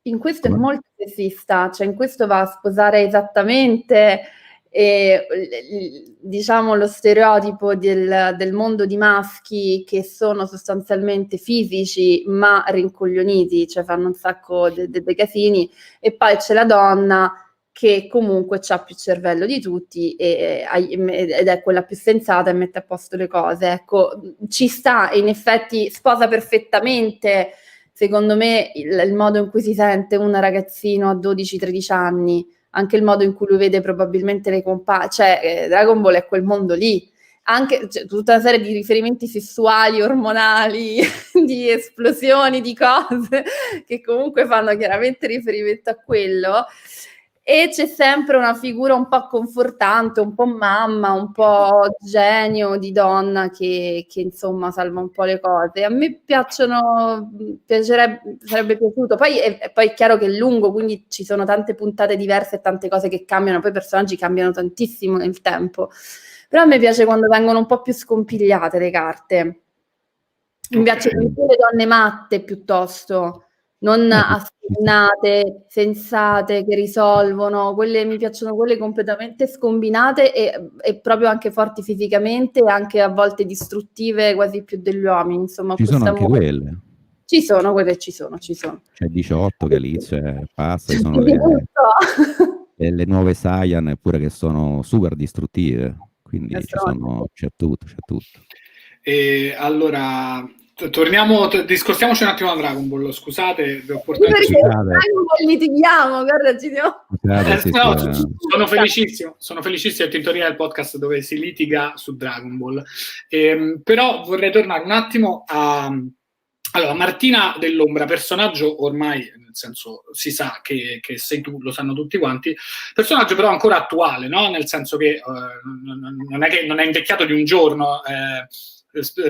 In questo è molto sessista, cioè in questo va a sposare esattamente diciamo lo stereotipo del mondo di maschi che sono sostanzialmente fisici ma rincoglioniti, cioè fanno un sacco dei casini, e poi c'è la donna che comunque ha più cervello di tutti ed è quella più sensata e mette a posto le cose. Ecco, ci sta, in effetti sposa perfettamente, secondo me, il modo in cui si sente un ragazzino a 12-13 anni, anche il modo in cui lui vede probabilmente le compagne, cioè Dragon Ball è quel mondo lì, anche tutta una serie di riferimenti sessuali, ormonali, di esplosioni, di cose che comunque fanno chiaramente riferimento a quello. E c'è sempre una figura un po' confortante, un po' mamma, un po' genio di donna che insomma salva un po' le cose. A me sarebbe piaciuto. Poi è chiaro che è lungo, quindi ci sono tante puntate diverse e tante cose che cambiano, poi i personaggi cambiano tantissimo nel tempo. Però a me piace quando vengono un po' più scompigliate le carte. Mi piacciono più le donne matte piuttosto, non assennate, sensate, che risolvono. Quelle mi piacciono, quelle completamente scombinate e proprio anche forti fisicamente e anche a volte distruttive quasi più degli uomini. Insomma, Ci sono anche quelle. Ci sono quelle, ci sono. C'è 18 che lì passa, sono le nuove Saiyan, eppure che sono super distruttive, quindi c'è tutto. E allora discostiamoci un attimo da Dragon Ball, scusate, vi ho portato perché Dragon Ball litighiamo, guarda, sono felicissimo è in teoria il podcast dove si litiga su Dragon Ball, però vorrei tornare un attimo a Martina Dell'Ombra, personaggio ormai, nel senso, si sa che sei tu, lo sanno tutti quanti, personaggio però ancora attuale, no? Nel senso che non è invecchiato di un giorno.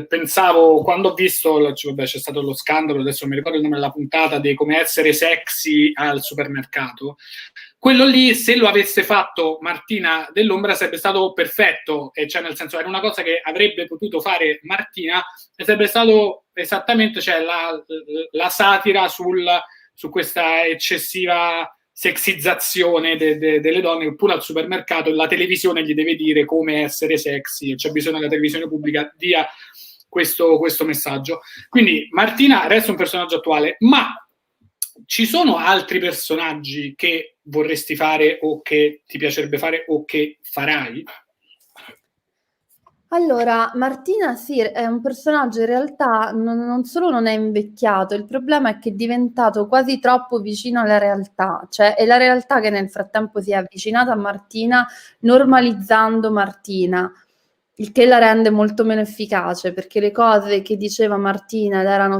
Pensavo, quando ho visto, c'è stato lo scandalo, adesso mi ricordo il nome della puntata, di come essere sexy al supermercato, quello lì, se lo avesse fatto Martina Dell'Ombra, sarebbe stato perfetto, e cioè nel senso era una cosa che avrebbe potuto fare Martina e sarebbe stato esattamente, cioè, la satira su questa eccessiva sexizzazione delle donne, che pure al supermercato la televisione gli deve dire come essere sexy, e c'è bisogno che la televisione pubblica dia questo messaggio. Quindi Martina resta un personaggio attuale, ma ci sono altri personaggi che vorresti fare o che ti piacerebbe fare o che farai? Allora, Martina sì, è un personaggio in realtà non solo non è invecchiato, il problema è che è diventato quasi troppo vicino alla realtà, cioè è la realtà che nel frattempo si è avvicinata a Martina, normalizzando Martina. il che la rende molto meno efficace, perché le cose che diceva Martina ed erano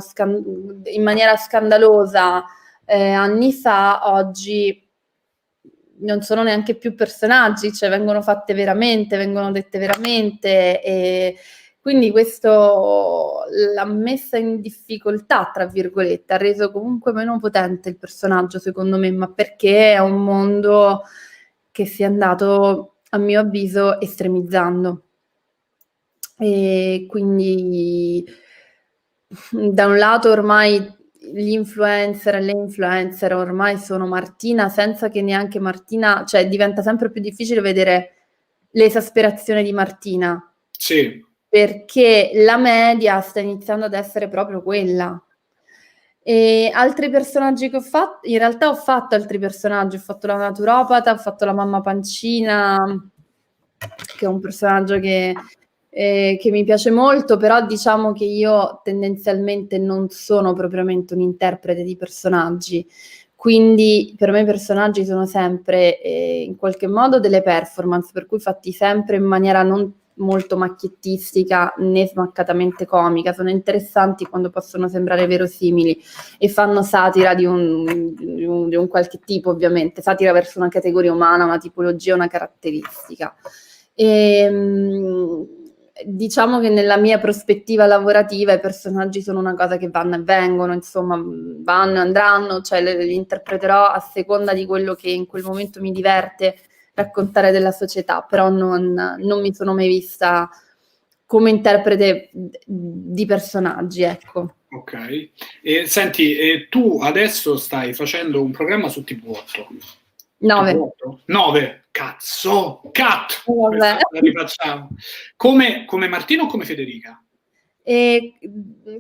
in maniera scandalosa anni fa, oggi non sono neanche più personaggi, cioè vengono fatte veramente, vengono dette veramente, e quindi questo l'ha messa in difficoltà, tra virgolette, ha reso comunque meno potente il personaggio, secondo me, ma perché è un mondo che si è andato, a mio avviso, estremizzando. E quindi da un lato ormai gli influencer e le influencer ormai sono Martina, senza che neanche Martina, cioè diventa sempre più difficile vedere l'esasperazione di Martina, Sì, perché la media sta iniziando ad essere proprio quella. E altri personaggi che ho fatto, in realtà ho fatto altri personaggi, ho fatto la naturopata, ho fatto la mamma pancina, che è un personaggio che mi piace molto, però diciamo che io tendenzialmente non sono propriamente un interprete di personaggi, quindi per me i personaggi sono sempre in qualche modo delle performance, per cui fatti sempre in maniera non molto macchiettistica né smaccatamente comica, sono interessanti quando possono sembrare verosimili e fanno satira di un qualche tipo, ovviamente, satira verso una categoria umana, una tipologia, una caratteristica. Diciamo che nella mia prospettiva lavorativa i personaggi sono una cosa che vanno e vengono, insomma, vanno e andranno, cioè li interpreterò a seconda di quello che in quel momento mi diverte raccontare della società, però non mi sono mai vista come interprete di personaggi, ecco. ok. E senti, tu adesso stai facendo un programma su TV8. 9. TV8? 9. Cazzo! Cut! Vabbè. Questa la rifacciamo. Come Martina o come Federica? E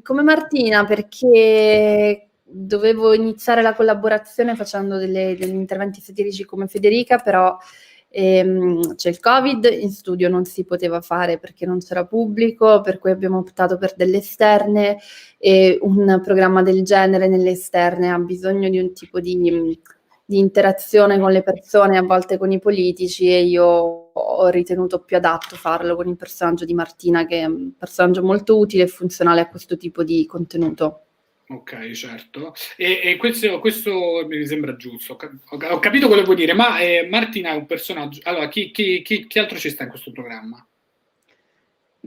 come Martina, perché dovevo iniziare la collaborazione facendo degli interventi satirici come Federica, però c'è il Covid, in studio non si poteva fare perché non c'era pubblico, per cui abbiamo optato per delle esterne, e un programma del genere nelle esterne ha bisogno di un tipo di interazione con le persone, a volte con i politici, e io ho ritenuto più adatto farlo con il personaggio di Martina, che è un personaggio molto utile e funzionale a questo tipo di contenuto. Ok, certo. E questo mi sembra giusto. Ho capito quello che vuoi dire, ma Martina è un personaggio. Allora, chi altro ci sta in questo programma?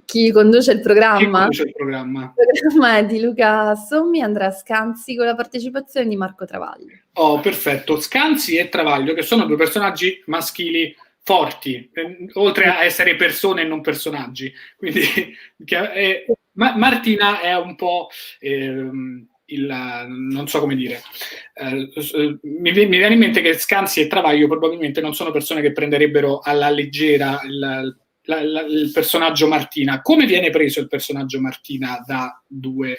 Chi conduce il Chi programma? conduce il programma? Il programma è di Luca Sommi, Andrea Scanzi, con la partecipazione di Marco Travaglio. Oh, perfetto. Scanzi e Travaglio, che sono due personaggi maschili forti, oltre a essere persone e non personaggi. Quindi Martina è un po' non so come dire. Mi viene in mente che Scanzi e Travaglio probabilmente non sono persone che prenderebbero alla leggera il personaggio Martina. Come viene preso il personaggio Martina da due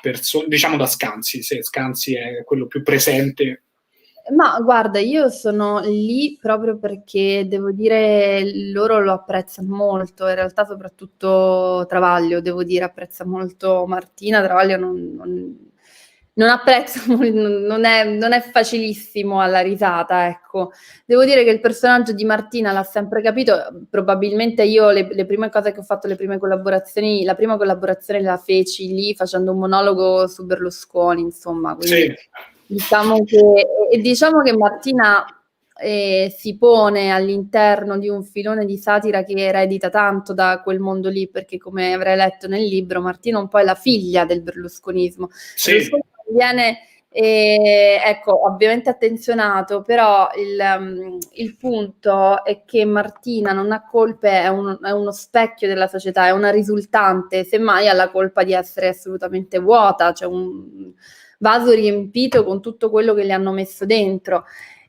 persone, diciamo da Scanzi, se Scanzi è quello più presente? Ma guarda, io sono lì proprio perché devo dire loro lo apprezzano molto, in realtà soprattutto Travaglio, devo dire, apprezza molto Martina, Travaglio non apprezza, non è facilissimo alla risata, ecco. Devo dire che il personaggio di Martina l'ha sempre capito, probabilmente io le prime cose che ho fatto, le prime collaborazioni, la prima collaborazione la feci lì facendo un monologo su Berlusconi, insomma, quindi Sì. diciamo che Martina si pone all'interno di un filone di satira che eredita tanto da quel mondo lì, perché come avrei letto nel libro, Martina un po' è la figlia del berlusconismo. Sì. Berlusconi viene ecco, ovviamente attenzionato, però il punto è che Martina non ha colpe, è uno specchio della società, è una risultante, semmai ha la colpa di essere assolutamente vuota, cioè un vaso riempito con tutto quello che le hanno messo dentro.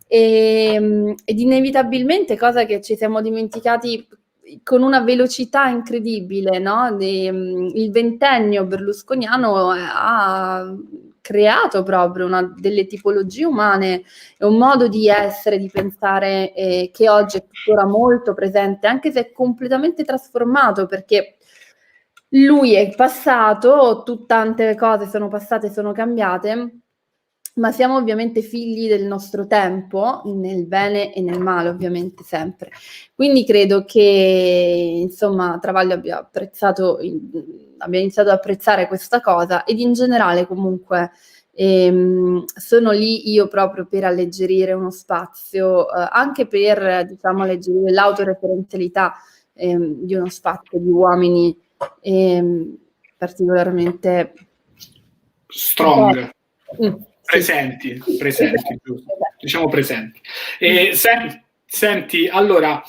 Ed inevitabilmente, cosa che ci siamo dimenticati con una velocità incredibile, no? Il ventennio berlusconiano ha creato proprio delle tipologie umane e un modo di essere, di pensare che oggi è tuttora molto presente, anche se è completamente trasformato, perché lui è passato, tante cose sono passate, sono cambiate, ma siamo ovviamente figli del nostro tempo, nel bene e nel male, ovviamente sempre. Quindi credo che, insomma, Travaglio abbia iniziato ad apprezzare questa cosa, ed in generale comunque sono lì io proprio per alleggerire uno spazio, anche per, diciamo, alleggerire l'autoreferenzialità di uno spazio di uomini particolarmente strong. Sì. Presenti, giusto. Diciamo presenti. Senti, allora,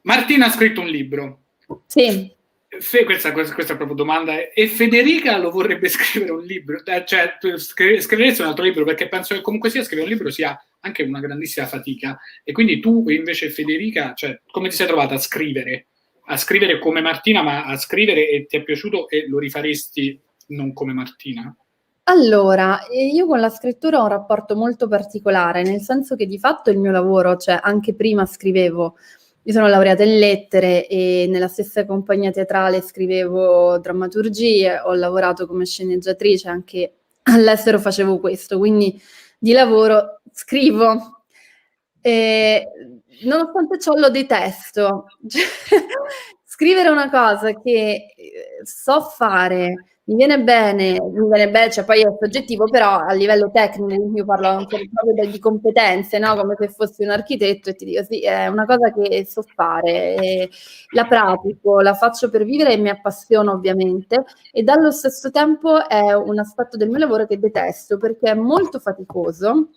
Martina ha scritto un libro. Sì. Questa è proprio domanda. E Federica lo vorrebbe scrivere un libro? Cioè, scriveresti un altro libro? Perché penso che comunque sia scrivere un libro sia anche una grandissima fatica. E quindi tu invece, Federica, cioè, come ti sei trovata a scrivere? A scrivere come Martina, ma a scrivere, e ti è piaciuto e lo rifaresti non come Martina? Allora, io con la scrittura ho un rapporto molto particolare, nel senso che di fatto il mio lavoro, cioè anche prima scrivevo, io sono laureata in lettere e nella stessa compagnia teatrale scrivevo drammaturgie, ho lavorato come sceneggiatrice, anche all'estero facevo questo, quindi di lavoro scrivo. Nonostante ciò lo detesto. Scrivere una cosa che so fare, mi viene bene, cioè poi è soggettivo, però a livello tecnico io parlo anche proprio di competenze, no? Come se fossi un architetto e ti dico sì, è una cosa che so fare, la pratico, la faccio per vivere e mi appassiona ovviamente, e dallo stesso tempo è un aspetto del mio lavoro che detesto perché è molto faticoso.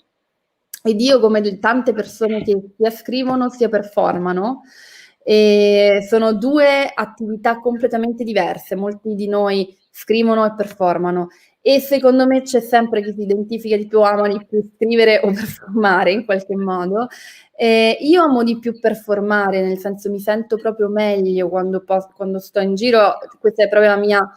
Ed io, come tante persone che sia scrivono sia performano, sono due attività completamente diverse. Molti di noi scrivono e performano, e secondo me c'è sempre chi si identifica di più, ama di più scrivere o performare in qualche modo. Io amo di più performare, nel senso mi sento proprio meglio quando sto in giro, questa è proprio la mia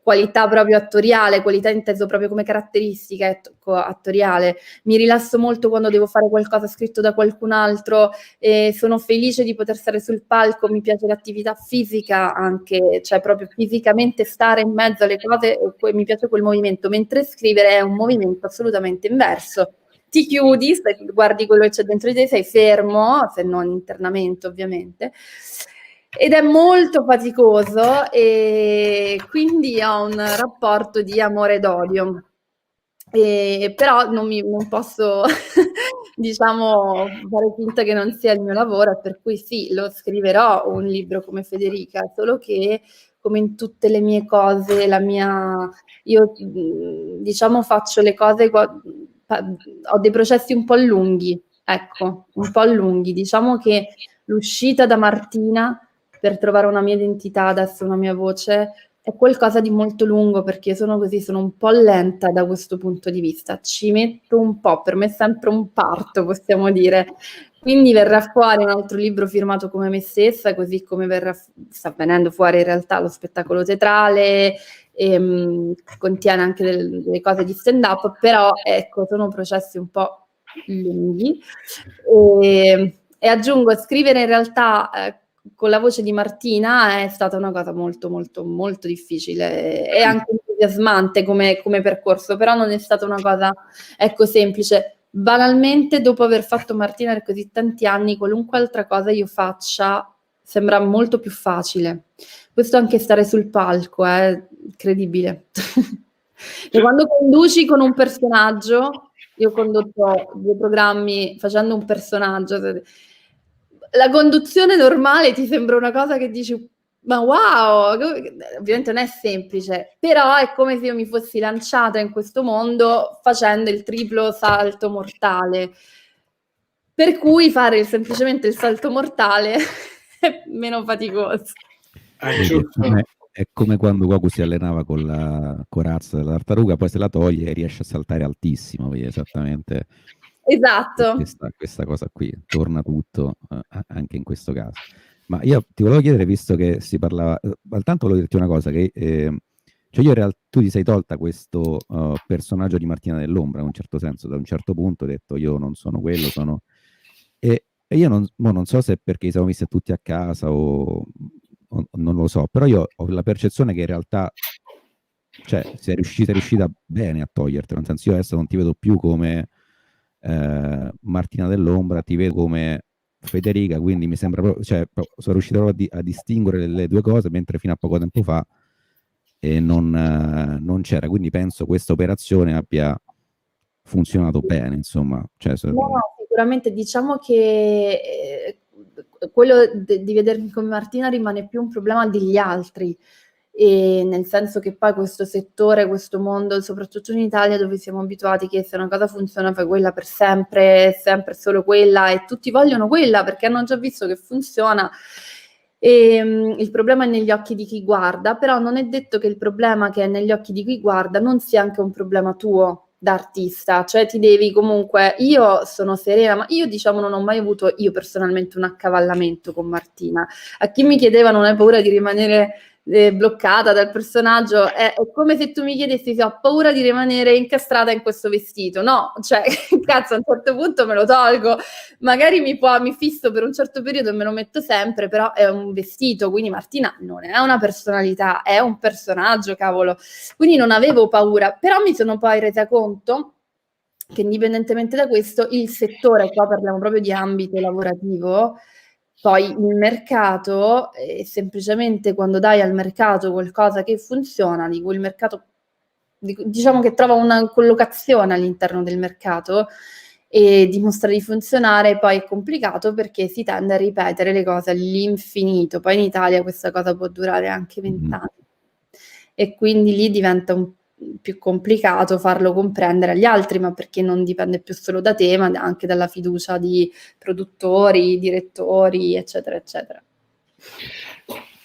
qualità proprio attoriale, qualità inteso proprio come caratteristica attoriale. Mi rilasso molto quando devo fare qualcosa scritto da qualcun altro, sono felice di poter stare sul palco, mi piace l'attività fisica anche, cioè proprio fisicamente stare in mezzo alle cose, mi piace quel movimento, mentre scrivere è un movimento assolutamente inverso. Ti chiudi, guardi quello che c'è dentro di te, sei fermo, se non internamente ovviamente, ed è molto faticoso, e quindi ho un rapporto di amore ed odio. Però non posso diciamo fare finta che non sia il mio lavoro, per cui sì, lo scriverò un libro come Federica, solo che come in tutte le mie cose, io diciamo faccio le cose, ho dei processi un po' lunghi, ecco, un po' lunghi. Diciamo che l'uscita da Martina per trovare una mia identità, adesso una mia voce, è qualcosa di molto lungo, perché io sono così, sono un po' lenta da questo punto di vista, ci metto un po', per me è sempre un parto, possiamo dire. Quindi verrà fuori un altro libro firmato come me stessa, così come sta venendo fuori in realtà lo spettacolo teatrale, contiene anche delle cose di stand up, però ecco, sono processi un po' lunghi. E aggiungo, scrivere in realtà con la voce di Martina è stata una cosa molto molto molto difficile e anche entusiasmante come percorso, però non è stata una cosa, ecco, semplice. Banalmente, dopo aver fatto Martina per così tanti anni, qualunque altra cosa io faccia sembra molto più facile. Questo anche stare sul palco è incredibile. E quando conduci con un personaggio, io ho condotto 2 programmi facendo un personaggio, la conduzione normale ti sembra una cosa che dici ma wow, ovviamente non è semplice, però è come se io mi fossi lanciata in questo mondo facendo il triplo salto mortale, per cui fare semplicemente il salto mortale è meno faticoso. È come quando Goku si allenava con la corazza della tartaruga, poi se la toglie e riesce a saltare altissimo, vedi, esattamente. Esatto. Questa cosa qui, torna tutto anche in questo caso. Ma io ti volevo chiedere, visto che si parlava, intanto volevo dirti una cosa, che cioè io in realtà tu ti sei tolta questo personaggio di Martina dell'Ombra, in un certo senso, da un certo punto hai detto io non sono quello, sono... E io non so se perché siamo messi tutti a casa o non lo so, però io ho la percezione che in realtà cioè sei riuscita bene a togliertelo, nel senso io adesso non ti vedo più come Martina Dell'Ombra, ti vedo come Federica, quindi mi sembra proprio, cioè, sono riuscito proprio a distinguere le due cose, mentre fino a poco tempo fa non c'era, quindi penso questa operazione abbia funzionato bene, insomma. Cioè, No, sicuramente diciamo che quello di vedermi come Martina rimane più un problema degli altri, e nel senso che poi questo settore, questo mondo, soprattutto in Italia dove siamo abituati che se una cosa funziona fai quella per sempre, sempre solo quella, e tutti vogliono quella perché hanno già visto che funziona. E, il problema è negli occhi di chi guarda, però non è detto che il problema che è negli occhi di chi guarda non sia anche un problema tuo da artista, cioè ti devi comunque, io sono serena, ma io diciamo non ho mai avuto io personalmente un accavallamento con Martina. A chi mi chiedeva non hai paura di rimanere bloccata dal personaggio, è come se tu mi chiedessi se ho paura di rimanere incastrata in questo vestito. No, cioè cazzo, a un certo punto me lo tolgo, magari mi fisso per un certo periodo e me lo metto sempre, però è un vestito, quindi Martina non è una personalità, è un personaggio, cavolo. Quindi non avevo paura, però mi sono poi resa conto che indipendentemente da questo, il settore, qua parliamo proprio di ambito lavorativo, poi il mercato, semplicemente quando dai al mercato qualcosa che funziona, di cui il mercato, diciamo che trova una collocazione all'interno del mercato e dimostra di funzionare, poi è complicato perché si tende a ripetere le cose all'infinito. Poi in Italia questa cosa può durare anche 20 anni e quindi lì diventa più complicato farlo comprendere agli altri, ma perché non dipende più solo da te, ma anche dalla fiducia di produttori, direttori, eccetera, eccetera.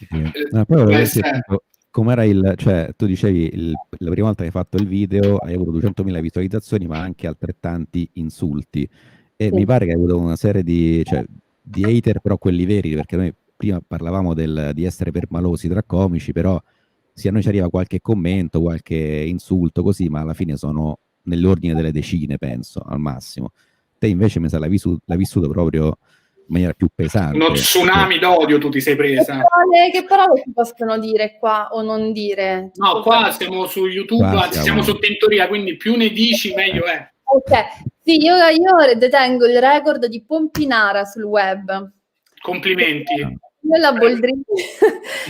Poi volevo sentire com'era cioè tu dicevi la prima volta che hai fatto il video hai avuto 200.000 visualizzazioni, ma anche altrettanti insulti. E Sì. mi pare che hai avuto una serie di hater, però quelli veri, perché noi prima parlavamo di essere permalosi tra comici, però sì, a noi ci arriva qualche commento, qualche insulto così, ma alla fine sono nell'ordine delle decine, penso, al massimo. Te invece mi sa l'hai vissuto proprio in maniera più pesante. Uno tsunami d'odio tu ti sei presa. Che parole si possono dire qua o non dire? No, qua siamo su YouTube, anzi siamo su Tintoria, quindi più ne dici meglio è. Ok, sì, io detengo il record di Pompinara sul web. Complimenti. Io la Boldrini,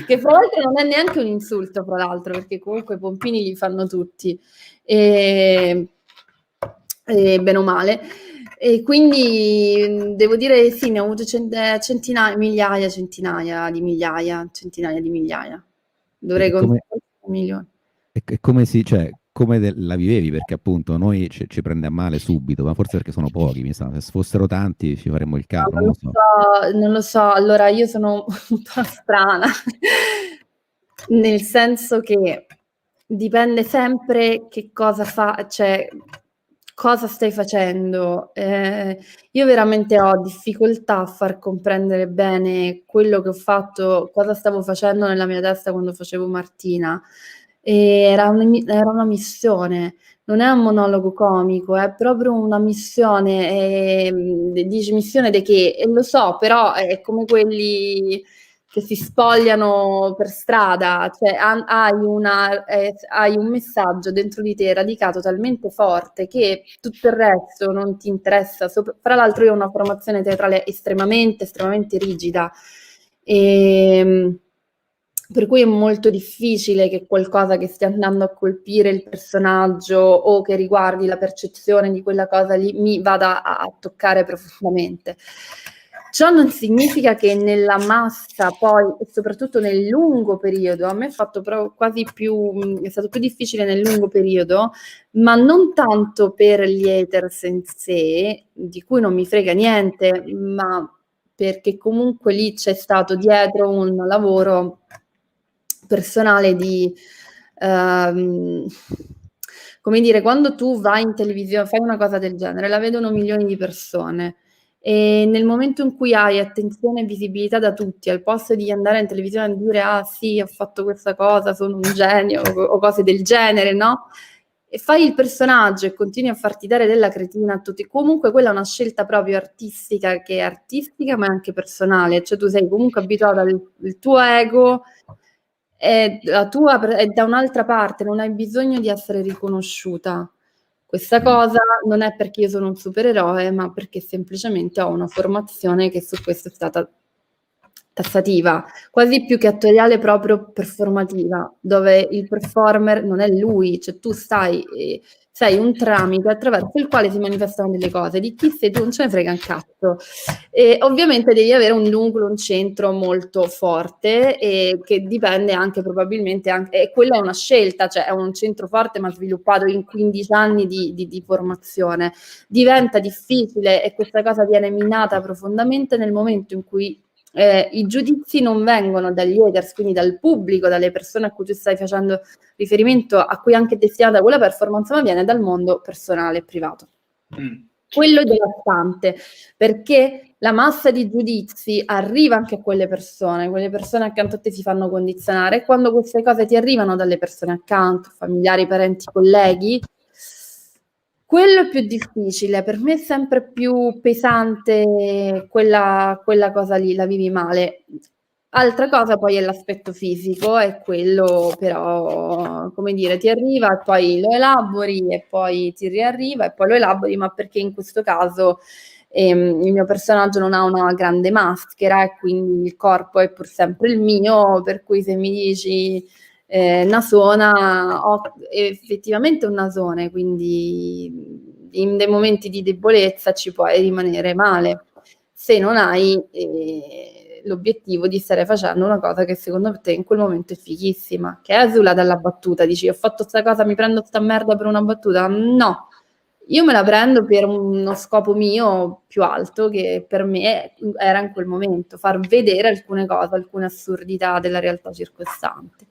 che fra l'altro non è neanche un insulto, fra l'altro, perché comunque i pompini li fanno tutti, e bene o male. E quindi devo dire sì, ne ho avuto centinaia di migliaia. Dovrei contare milioni. E come la vivevi? Perché appunto noi ci prende a male subito, ma forse perché sono pochi, mi sa. Se fossero tanti ci faremmo il carro, non lo so. Allora io sono un po' strana, nel senso che dipende sempre che cosa fa, cioè cosa stai facendo. Io veramente ho difficoltà a far comprendere bene quello che ho fatto, cosa stavo facendo nella mia testa quando facevo Martina. Era una missione, non è un monologo comico, è proprio una missione. Dici missione di che? E lo so, però è come quelli che si spogliano per strada, cioè hai un messaggio dentro di te radicato talmente forte che tutto il resto non ti interessa. Fra l'altro io ho una formazione teatrale estremamente rigida, per cui è molto difficile che qualcosa che stia andando a colpire il personaggio o che riguardi la percezione di quella cosa lì mi vada a toccare profondamente. Ciò non significa che nella massa poi, e soprattutto nel lungo periodo, a me è fatto è stato più difficile nel lungo periodo, ma non tanto per gli haters in sé, di cui non mi frega niente, ma perché comunque lì c'è stato dietro un lavoro personale di come dire, quando tu vai in televisione, fai una cosa del genere, la vedono milioni di persone e nel momento in cui hai attenzione e visibilità da tutti, al posto di andare in televisione e dire ah sì, ho fatto questa cosa, sono un genio o cose del genere, no? E fai il personaggio e continui a farti dare della cretina a tutti, comunque quella è una scelta proprio artistica, che è artistica ma è anche personale, cioè tu sei comunque abituata al tuo ego è da un'altra parte, non hai bisogno di essere riconosciuta. Questa cosa non è perché io sono un supereroe, ma perché semplicemente ho una formazione che su questo è stata tassativa, quasi più che attoriale, proprio performativa, dove il performer non è lui, cioè tu sei un tramite attraverso il quale si manifestano delle cose. Di chi sei tu non ce ne frega un cazzo. E ovviamente devi avere un nucleo, un centro molto forte, e che dipende anche probabilmente e quella è una scelta, cioè è un centro forte ma sviluppato in 15 anni di formazione. Diventa difficile, e questa cosa viene minata profondamente nel momento in cui i giudizi non vengono dagli haters, quindi dal pubblico, dalle persone a cui tu stai facendo riferimento, a cui è anche destinata quella performance, ma viene dal mondo personale e privato. Quello è devastante, perché la massa di giudizi arriva anche a quelle persone accanto a te si fanno condizionare, e quando queste cose ti arrivano dalle persone accanto, familiari, parenti, colleghi, quello è più difficile. Per me è sempre più pesante quella cosa lì, la vivi male. Altra cosa poi è l'aspetto fisico, è quello però, come dire, ti arriva e poi lo elabori e poi ti riarriva e poi lo elabori, ma perché in questo caso il mio personaggio non ha una grande maschera e quindi il corpo è pur sempre il mio, per cui se mi dici nasona, ho effettivamente un nasone, quindi in dei momenti di debolezza ci puoi rimanere male se non hai l'obiettivo di stare facendo una cosa che secondo te in quel momento è fighissima, che esula dalla battuta. Dici, ho fatto sta cosa, mi prendo sta merda per una battuta? No, io me la prendo per uno scopo mio più alto, che per me era in quel momento far vedere alcune cose, alcune assurdità della realtà circostante.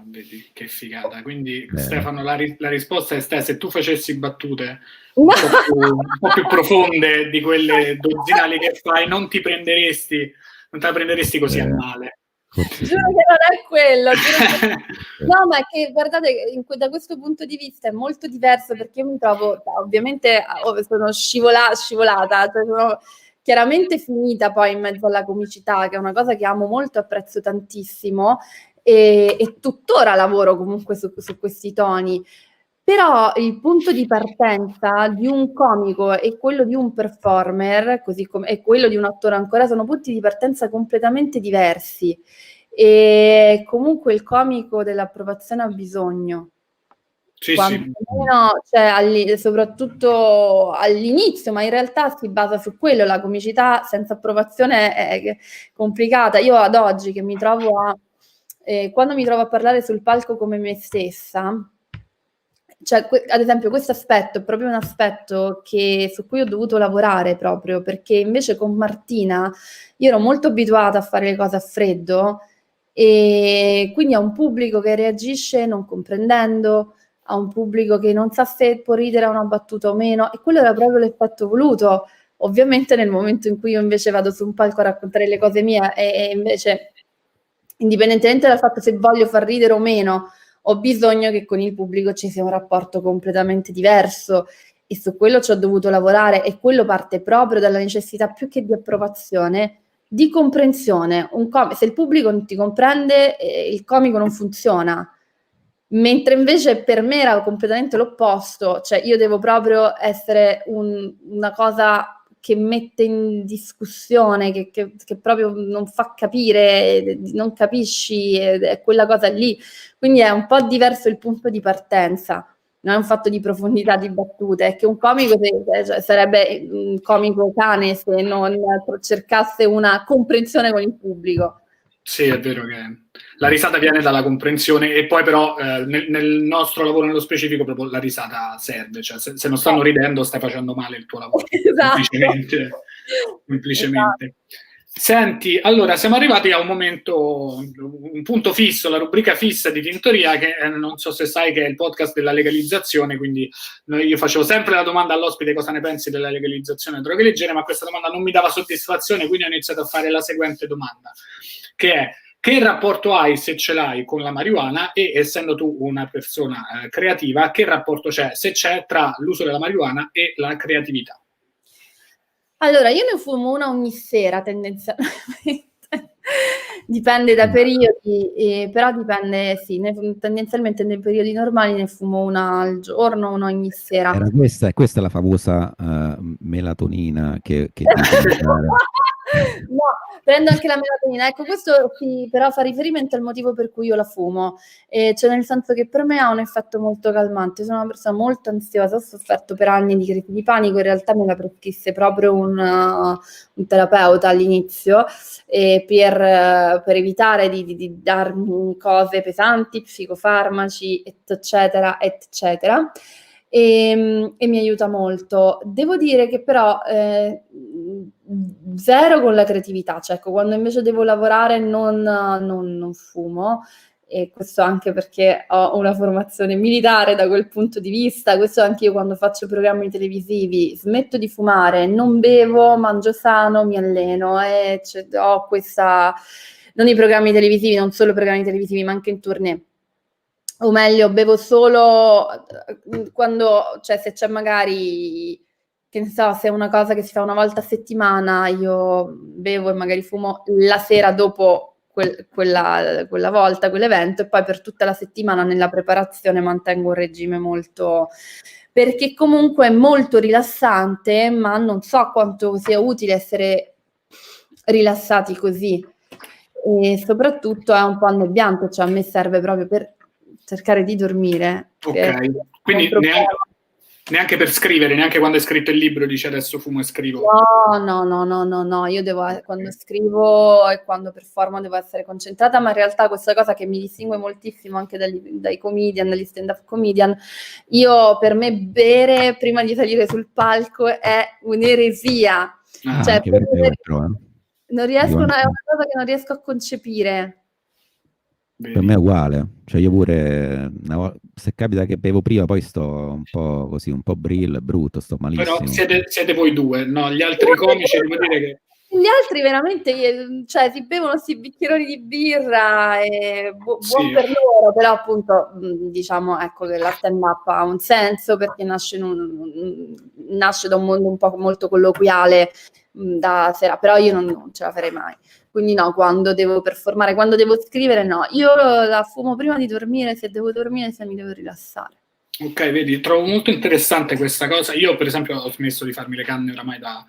Vedi che figata. Quindi Stefano, la risposta è se tu facessi battute un po' più profonde di quelle dozzinali che fai, non te la prenderesti così a male. Giuro che non è quello. No, ma è che guardate, da questo punto di vista è molto diverso, perché io mi trovo, ovviamente sono scivolata, cioè sono chiaramente finita poi in mezzo alla comicità, che è una cosa che amo molto, apprezzo tantissimo, e tuttora lavoro comunque su questi toni. Però il punto di partenza di un comico e quello di un performer, così come e quello di un attore ancora, sono punti di partenza completamente diversi. E comunque il comico dell'approvazione ha bisogno. Sì, quantomeno, cioè, soprattutto all'inizio, ma in realtà si basa su quello. La comicità senza approvazione è complicata. Io ad oggi che mi trovo quando mi trovo a parlare sul palco come me stessa, cioè, ad esempio, questo aspetto è proprio un aspetto su cui ho dovuto lavorare, proprio perché invece con Martina io ero molto abituata a fare le cose a freddo, e quindi a un pubblico che reagisce non comprendendo, a un pubblico che non sa se può ridere a una battuta o meno, e quello era proprio l'effetto voluto. Ovviamente nel momento in cui io invece vado su un palco a raccontare le cose mie, e invece, indipendentemente dal fatto se voglio far ridere o meno, ho bisogno che con il pubblico ci sia un rapporto completamente diverso, e su quello ci ho dovuto lavorare, e quello parte proprio dalla necessità, più che di approvazione, di comprensione. Se il pubblico non ti comprende, il comico non funziona. Mentre invece per me era completamente l'opposto, cioè io devo proprio essere una cosa che mette in discussione, che proprio non fa capire, non capisci, è quella cosa lì. Quindi è un po' diverso il punto di partenza, non è un fatto di profondità di battute, è che un comico sarebbe un comico cane se non cercasse una comprensione con il pubblico. Sì, è vero che la risata viene dalla comprensione, e poi però nel nostro lavoro nello specifico proprio la risata serve, cioè se non stanno ridendo stai facendo male il tuo lavoro, Esatto. semplicemente. Esatto. Senti, allora siamo arrivati a un momento, un punto fisso, la rubrica fissa di Tintoria, che non so se sai che è il podcast della legalizzazione, quindi io facevo sempre la domanda all'ospite cosa ne pensi della legalizzazione delle droghe leggere, ma questa domanda non mi dava soddisfazione, quindi ho iniziato a fare la seguente domanda, che è: che rapporto hai, se ce l'hai, con la marijuana, e essendo tu una persona creativa, che rapporto c'è, se c'è, tra l'uso della marijuana e la creatività? Allora, io ne fumo una ogni sera tendenzialmente, Dipende da periodi, però dipende, sì, tendenzialmente nei periodi normali ne fumo una al giorno, una ogni sera. Era questa è la famosa melatonina che dice di usare. No, prendo anche la melatonina. Ecco, questo sì, però fa riferimento al motivo per cui io la fumo, cioè nel senso che per me ha un effetto molto calmante. Sono una persona molto ansiosa, ho sofferto per anni di crisi di panico, in realtà me la prescrisse proprio un terapeuta all'inizio, per evitare di darmi cose pesanti, psicofarmaci, eccetera, eccetera. E mi aiuta molto. Devo dire che però zero con la creatività, cioè ecco, quando invece devo lavorare non fumo, e questo anche perché ho una formazione militare da quel punto di vista. Questo anche io quando faccio programmi televisivi smetto di fumare, non bevo, mangio sano, mi alleno e ho questa, non i programmi televisivi, non solo programmi televisivi, ma anche in tournée. O meglio, bevo solo quando, cioè se c'è magari, che ne so, se è una cosa che si fa una volta a settimana, io bevo e magari fumo la sera dopo quella volta, quell'evento, e poi per tutta la settimana nella preparazione mantengo un regime molto, perché comunque è molto rilassante, ma non so quanto sia utile essere rilassati così. E soprattutto è un po' annebbiante, cioè a me serve proprio per cercare di dormire. Ok, quindi neanche per scrivere, neanche quando hai scritto il libro dici adesso fumo e scrivo. No, io devo, quando scrivo e quando performo devo essere concentrata, ma in realtà questa cosa che mi distingue moltissimo anche dai comedian, dagli stand-up comedian, per me bere prima di salire sul palco è un'eresia. Cioè, Anche per me, però, non riesco, è una cosa che non riesco a concepire. Per me è uguale, cioè io pure, se capita che bevo prima, poi sto un po' così, un po' brutto, sto malissimo. Però siete voi due, no? Gli altri comici, devo dire che... Gli altri veramente, cioè, si bevono questi bicchieroni di birra e buon per loro, però appunto diciamo, ecco, che la stand-up ha un senso perché nasce da un mondo un po' molto colloquiale da sera, però io non ce la farei mai. Quindi no, quando devo performare, quando devo scrivere, no. Io la fumo prima di dormire, se devo dormire, se mi devo rilassare. Ok, vedi, trovo molto interessante questa cosa. Io, per esempio, ho smesso di farmi le canne oramai da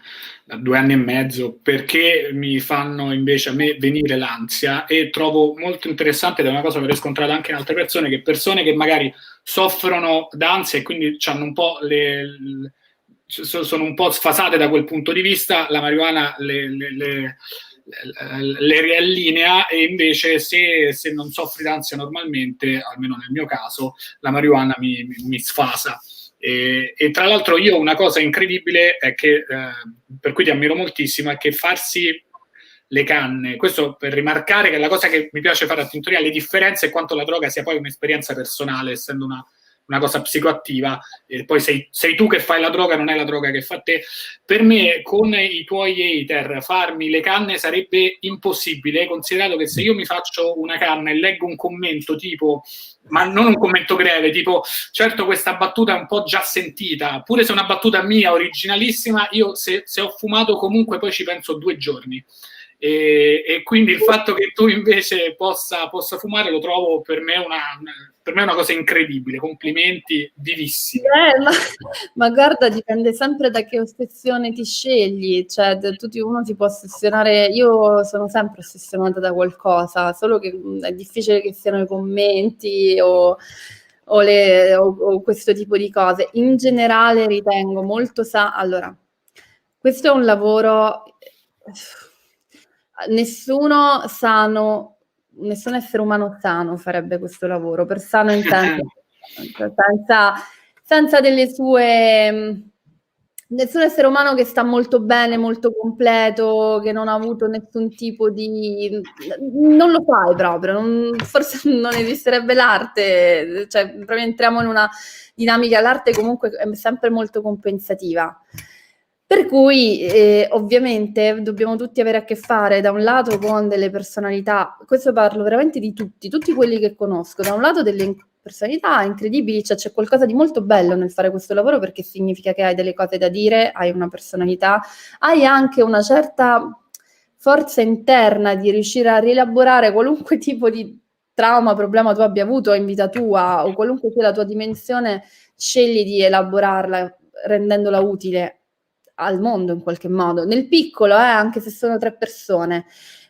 2 anni e mezzo perché mi fanno invece a me venire l'ansia, e trovo molto interessante, ed è una cosa che ho riscontrato anche in altre persone che magari soffrono d'ansia e quindi hanno un po' sono un po' sfasate da quel punto di vista. La marijuana le riallinea, e invece se non soffri d'ansia normalmente, almeno nel mio caso, la marijuana mi sfasa. E tra l'altro io una cosa incredibile è che, per cui ti ammiro moltissimo, è che farsi le canne, questo per rimarcare che la cosa che mi piace fare a Tintoria, le differenze e quanto la droga sia poi un'esperienza personale, essendo una cosa psicoattiva, e poi sei tu che fai la droga, non è la droga che fa te. Per me, con i tuoi hater, farmi le canne sarebbe impossibile, considerato che se io mi faccio una canna e leggo un commento tipo, ma non un commento breve, tipo certo questa battuta è un po' già sentita, pure se è una battuta mia, originalissima, io se ho fumato comunque poi ci penso 2 giorni. E quindi il fatto che tu invece possa fumare lo trovo per me una cosa incredibile. Complimenti, vivissimi. Ma guarda, dipende sempre da che ossessione ti scegli, cioè uno si può ossessionare. Io sono sempre ossessionata da qualcosa, solo che è difficile che siano i commenti o questo tipo di cose. In generale ritengo molto allora, questo è un lavoro, nessun essere umano sano farebbe questo lavoro, per sano intendo senza delle sue, nessun essere umano che sta molto bene, molto completo, che non ha avuto nessun tipo di, non lo fai proprio, forse non esisterebbe l'arte, cioè proprio entriamo in una dinamica, l'arte comunque è sempre molto compensativa. Per cui ovviamente dobbiamo tutti avere a che fare da un lato con delle personalità, questo parlo veramente di tutti quelli che conosco, da un lato delle personalità incredibili, cioè c'è qualcosa di molto bello nel fare questo lavoro perché significa che hai delle cose da dire, hai una personalità, hai anche una certa forza interna di riuscire a rielaborare qualunque tipo di trauma, problema tu abbia avuto in vita tua, o qualunque sia la tua dimensione, scegli di elaborarla rendendola utile al mondo in qualche modo, nel piccolo, anche se sono 3 persone.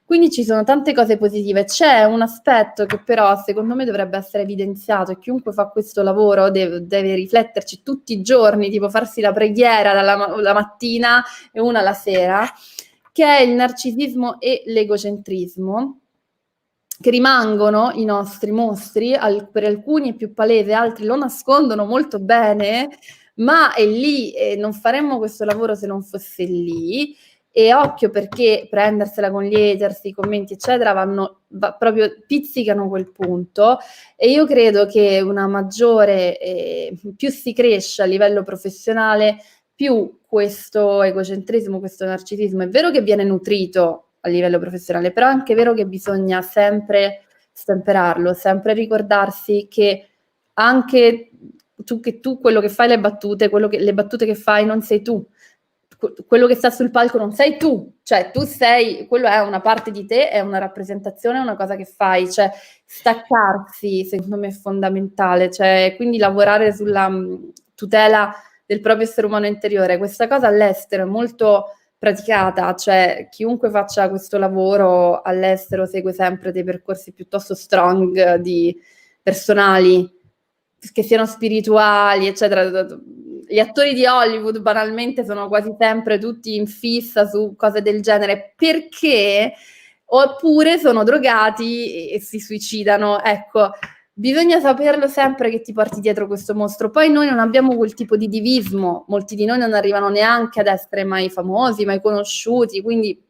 Quindi ci sono tante cose positive. C'è un aspetto che però secondo me dovrebbe essere evidenziato, e chiunque fa questo lavoro deve rifletterci tutti i giorni, tipo farsi la preghiera la mattina e una la sera, che è il narcisismo e l'egocentrismo, che rimangono i nostri mostri, per alcuni è più palese, altri lo nascondono molto bene, ma è lì e non faremmo questo lavoro se non fosse lì. E occhio, perché prendersela con gli haters, i commenti eccetera proprio pizzicano quel punto, e io credo che una maggiore più si cresce a livello professionale, più questo egocentrismo, questo narcisismo è vero che viene nutrito a livello professionale, però è anche vero che bisogna sempre stemperarlo, sempre ricordarsi che anche tu quello che fai, le battute che fai non sei tu, quello che sta sul palco non sei tu, cioè tu sei, quello è una parte di te, è una rappresentazione, è una cosa che fai, cioè staccarsi secondo me è fondamentale, cioè quindi lavorare sulla tutela del proprio essere umano interiore. Questa cosa all'estero è molto praticata, cioè chiunque faccia questo lavoro all'estero segue sempre dei percorsi piuttosto strong, personali, che siano spirituali, eccetera. Gli attori di Hollywood banalmente sono quasi sempre tutti in fissa su cose del genere, perché oppure sono drogati e si suicidano. Ecco, bisogna saperlo sempre che ti porti dietro questo mostro. Poi noi non abbiamo quel tipo di divismo, molti di noi non arrivano neanche ad essere mai famosi, mai conosciuti, quindi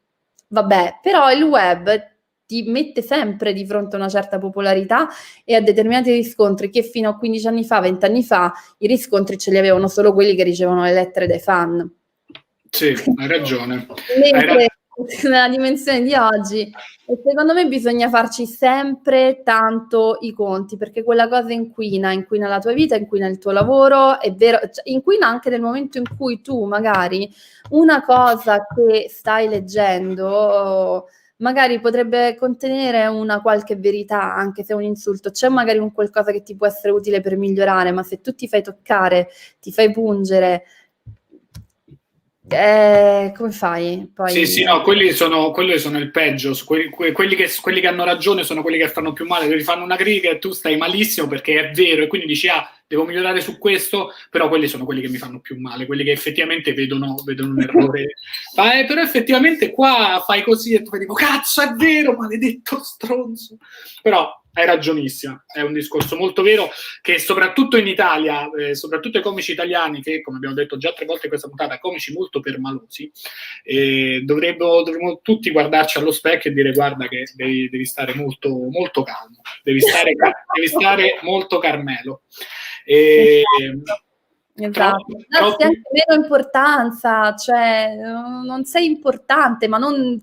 vabbè, però il web ti mette sempre di fronte a una certa popolarità e a determinati riscontri che fino a 15 anni fa, 20 anni fa, i riscontri ce li avevano solo quelli che ricevono le lettere dai fan. Sì, hai ragione. Mentre nella dimensione di oggi, secondo me bisogna farci sempre tanto i conti, perché quella cosa inquina la tua vita, inquina il tuo lavoro, è vero, cioè, inquina anche nel momento in cui tu magari una cosa che stai leggendo magari potrebbe contenere una qualche verità, anche se è un insulto, c'è magari un qualcosa che ti può essere utile per migliorare, ma se tu ti fai toccare, ti fai pungere, come fai? Poi... Sì, no, quelli sono il peggio, quelli che hanno ragione sono quelli che fanno più male, ti fanno una critica e tu stai malissimo perché è vero, e quindi dici devo migliorare su questo, però quelli sono quelli che mi fanno più male, quelli che effettivamente vedono un errore. Però effettivamente qua fai così e tu dico, cazzo, è vero, maledetto stronzo. Però hai ragionissima, è un discorso molto vero che soprattutto in Italia, soprattutto i comici italiani, che come abbiamo detto già 3 volte in questa puntata, comici molto permalosi, dovremmo tutti guardarci allo specchio e dire guarda che devi stare molto, molto calmo, devi stare molto Carmelo. Esatto, darsi anche meno importanza, cioè non sei importante, ma non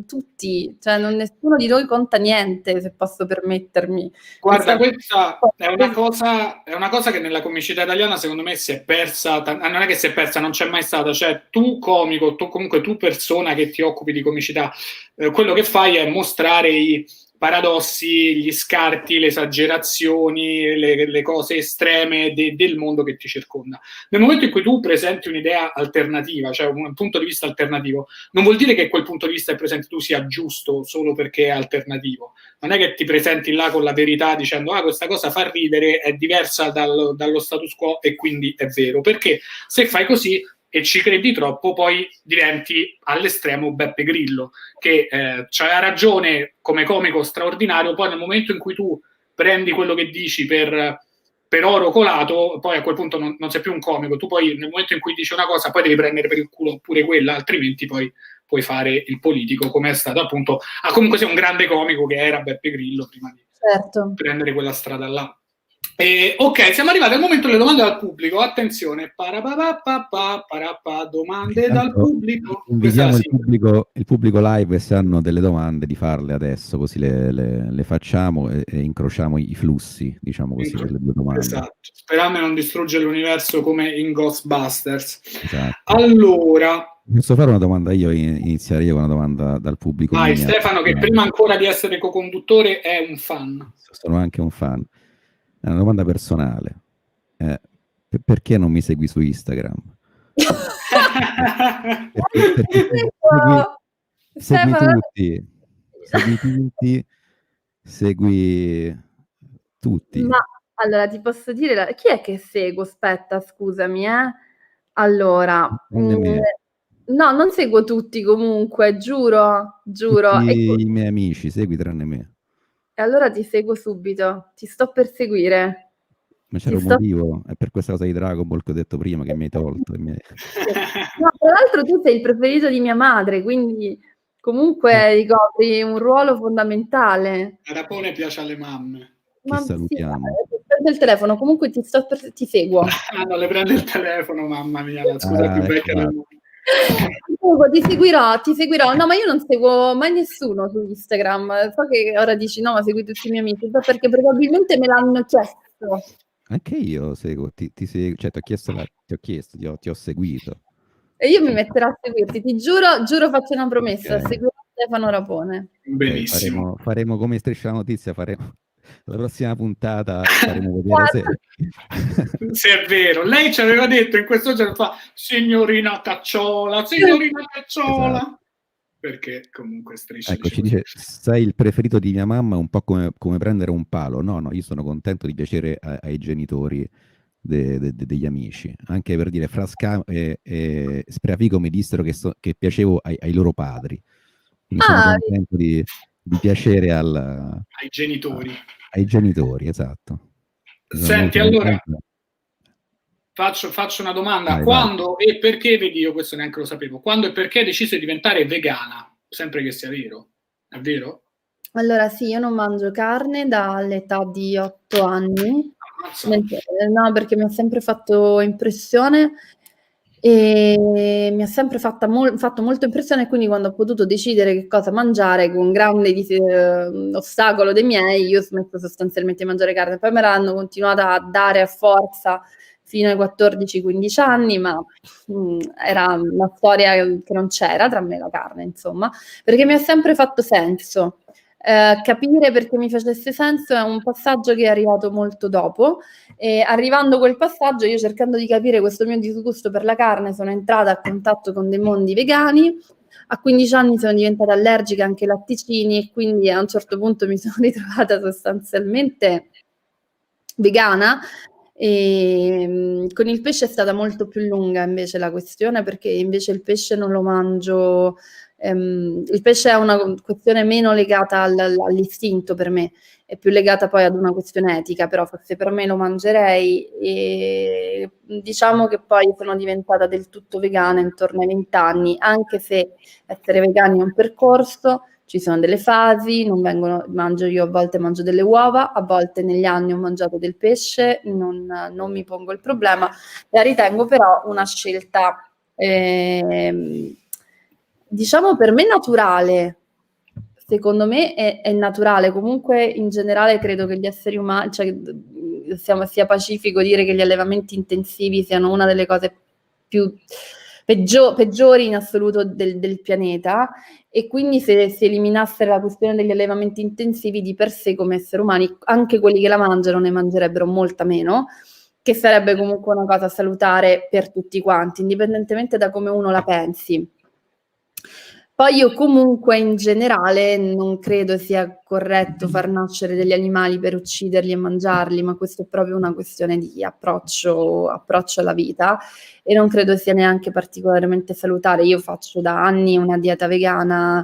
tutti, cioè nessuno di noi conta niente, se posso permettermi. Guarda, questa è una cosa che nella comicità italiana secondo me si è persa, non è che si è persa, non c'è mai stata, cioè tu comico, tu persona che ti occupi di comicità, quello che fai è mostrare i paradossi, gli scarti, le esagerazioni, le cose estreme del mondo che ti circonda. Nel momento in cui tu presenti un'idea alternativa, cioè un punto di vista alternativo, non vuol dire che quel punto di vista che presenti tu sia giusto solo perché è alternativo. Non è che ti presenti là con la verità dicendo questa cosa fa ridere, è diversa dallo status quo e quindi è vero. Perché se fai così e ci credi troppo, poi diventi all'estremo Beppe Grillo, che c'aveva ragione come comico straordinario, poi nel momento in cui tu prendi quello che dici per oro colato, poi a quel punto non sei più un comico, tu poi nel momento in cui dici una cosa poi devi prendere per il culo pure quella, altrimenti poi puoi fare il politico, come è stato appunto, comunque sei un grande comico che era Beppe Grillo prima di prendere quella strada là. Ok, siamo arrivati al momento delle domande dal pubblico. Attenzione, domande dal pubblico. Invitiamo il pubblico live, se hanno delle domande, di farle adesso, così le facciamo e incrociamo i flussi, diciamo così, per le 2 domande. Esatto, sperando di non distruggere l'universo come in Ghostbusters. Esatto. Allora, Posso fare una domanda io, iniziare io con una domanda dal pubblico. Vai, Stefano, che prima ancora di essere co-conduttore è un fan. Sono anche un fan. È una domanda personale. Perché non mi segui su Instagram? perché segui tutti. Segui tutti. Ma allora ti posso dire, chi è che seguo? Aspetta, scusami, Allora, no, non seguo tutti comunque, giuro. Tutti i miei amici, segui tranne me. E allora ti seguo subito, ti sto per seguire. Ma c'era un motivo? È per questa cosa di Dragon Ball che ho detto prima che mi hai tolto. No, tra l'altro tu sei il preferito di mia madre, quindi comunque ricopri un ruolo fondamentale. A Rapone piace alle mamme. Che salutiamo. Sì, prende il telefono, comunque ti seguo. Non le prende il telefono, mamma mia, la scusa più vecchia del mondo. Ti seguirò. No, ma io non seguo mai nessuno su Instagram. So che ora dici no, ma segui tutti i miei amici, perché probabilmente me l'hanno chiesto. Anche io seguo, ti seguo, cioè ti ho seguito. E io mi metterò a seguirti, ti giuro faccio una promessa, seguirò Stefano Rapone. Benissimo. Faremo come Striscia la Notizia, faremo la prossima puntata, faremo vedere se è vero. Lei ci aveva detto in questo giorno fa signorina Cacciola. Esatto. Perché comunque Striscia. Ecco, ci dice, sei il preferito di mia mamma, un po' come prendere un palo. No, io sono contento di piacere ai genitori degli amici, anche per dire Frasca e Spreafico mi dissero che piacevo ai loro padri. Quindi sono contento di piacere ai genitori. Ai genitori, esatto. Senti, allora faccio una domanda. Quando e perché, vedi, io questo neanche lo sapevo, quando e perché hai deciso di diventare vegana? Sempre che sia vero. È vero? Allora sì, io non mangio carne dall'età di 8 anni. No, perché mi ha sempre fatto impressione e mi ha sempre fatto molto impressione, quindi quando ho potuto decidere che cosa mangiare con grande ostacolo dei miei, io ho smesso sostanzialmente di mangiare carne. Poi me l'hanno continuata a dare a forza fino ai 14-15 anni, ma era una storia che non c'era tra me e la carne, insomma, perché mi ha sempre fatto senso. Capire perché mi facesse senso è un passaggio che è arrivato molto dopo, e arrivando a quel passaggio, io cercando di capire questo mio disgusto per la carne, sono entrata a contatto con dei mondi vegani. A 15 anni sono diventata allergica anche ai latticini e quindi a un certo punto mi sono ritrovata sostanzialmente vegana. E con il pesce è stata molto più lunga invece la questione, perché invece il pesce non lo mangio. Il pesce è una questione meno legata all'istinto per me, è più legata poi ad una questione etica, però forse per me lo mangerei. E diciamo che poi sono diventata del tutto vegana intorno ai 20 anni, anche se essere vegani è un percorso. Ci sono delle fasi, mangio io, a volte mangio delle uova, a volte negli anni ho mangiato del pesce, non mi pongo il problema, la ritengo però una scelta, diciamo per me naturale. Secondo me è naturale, comunque in generale credo che gli esseri umani, cioè sia pacifico dire che gli allevamenti intensivi siano una delle cose più peggiori in assoluto del pianeta, e quindi se si eliminasse la questione degli allevamenti intensivi, di per sé come esseri umani, anche quelli che la mangiano ne mangerebbero molta meno, che sarebbe comunque una cosa salutare per tutti quanti, indipendentemente da come uno la pensi. Poi io comunque in generale non credo sia corretto far nascere degli animali per ucciderli e mangiarli, ma questo è proprio una questione di approccio alla vita, e non credo sia neanche particolarmente salutare. Io faccio da anni una dieta vegana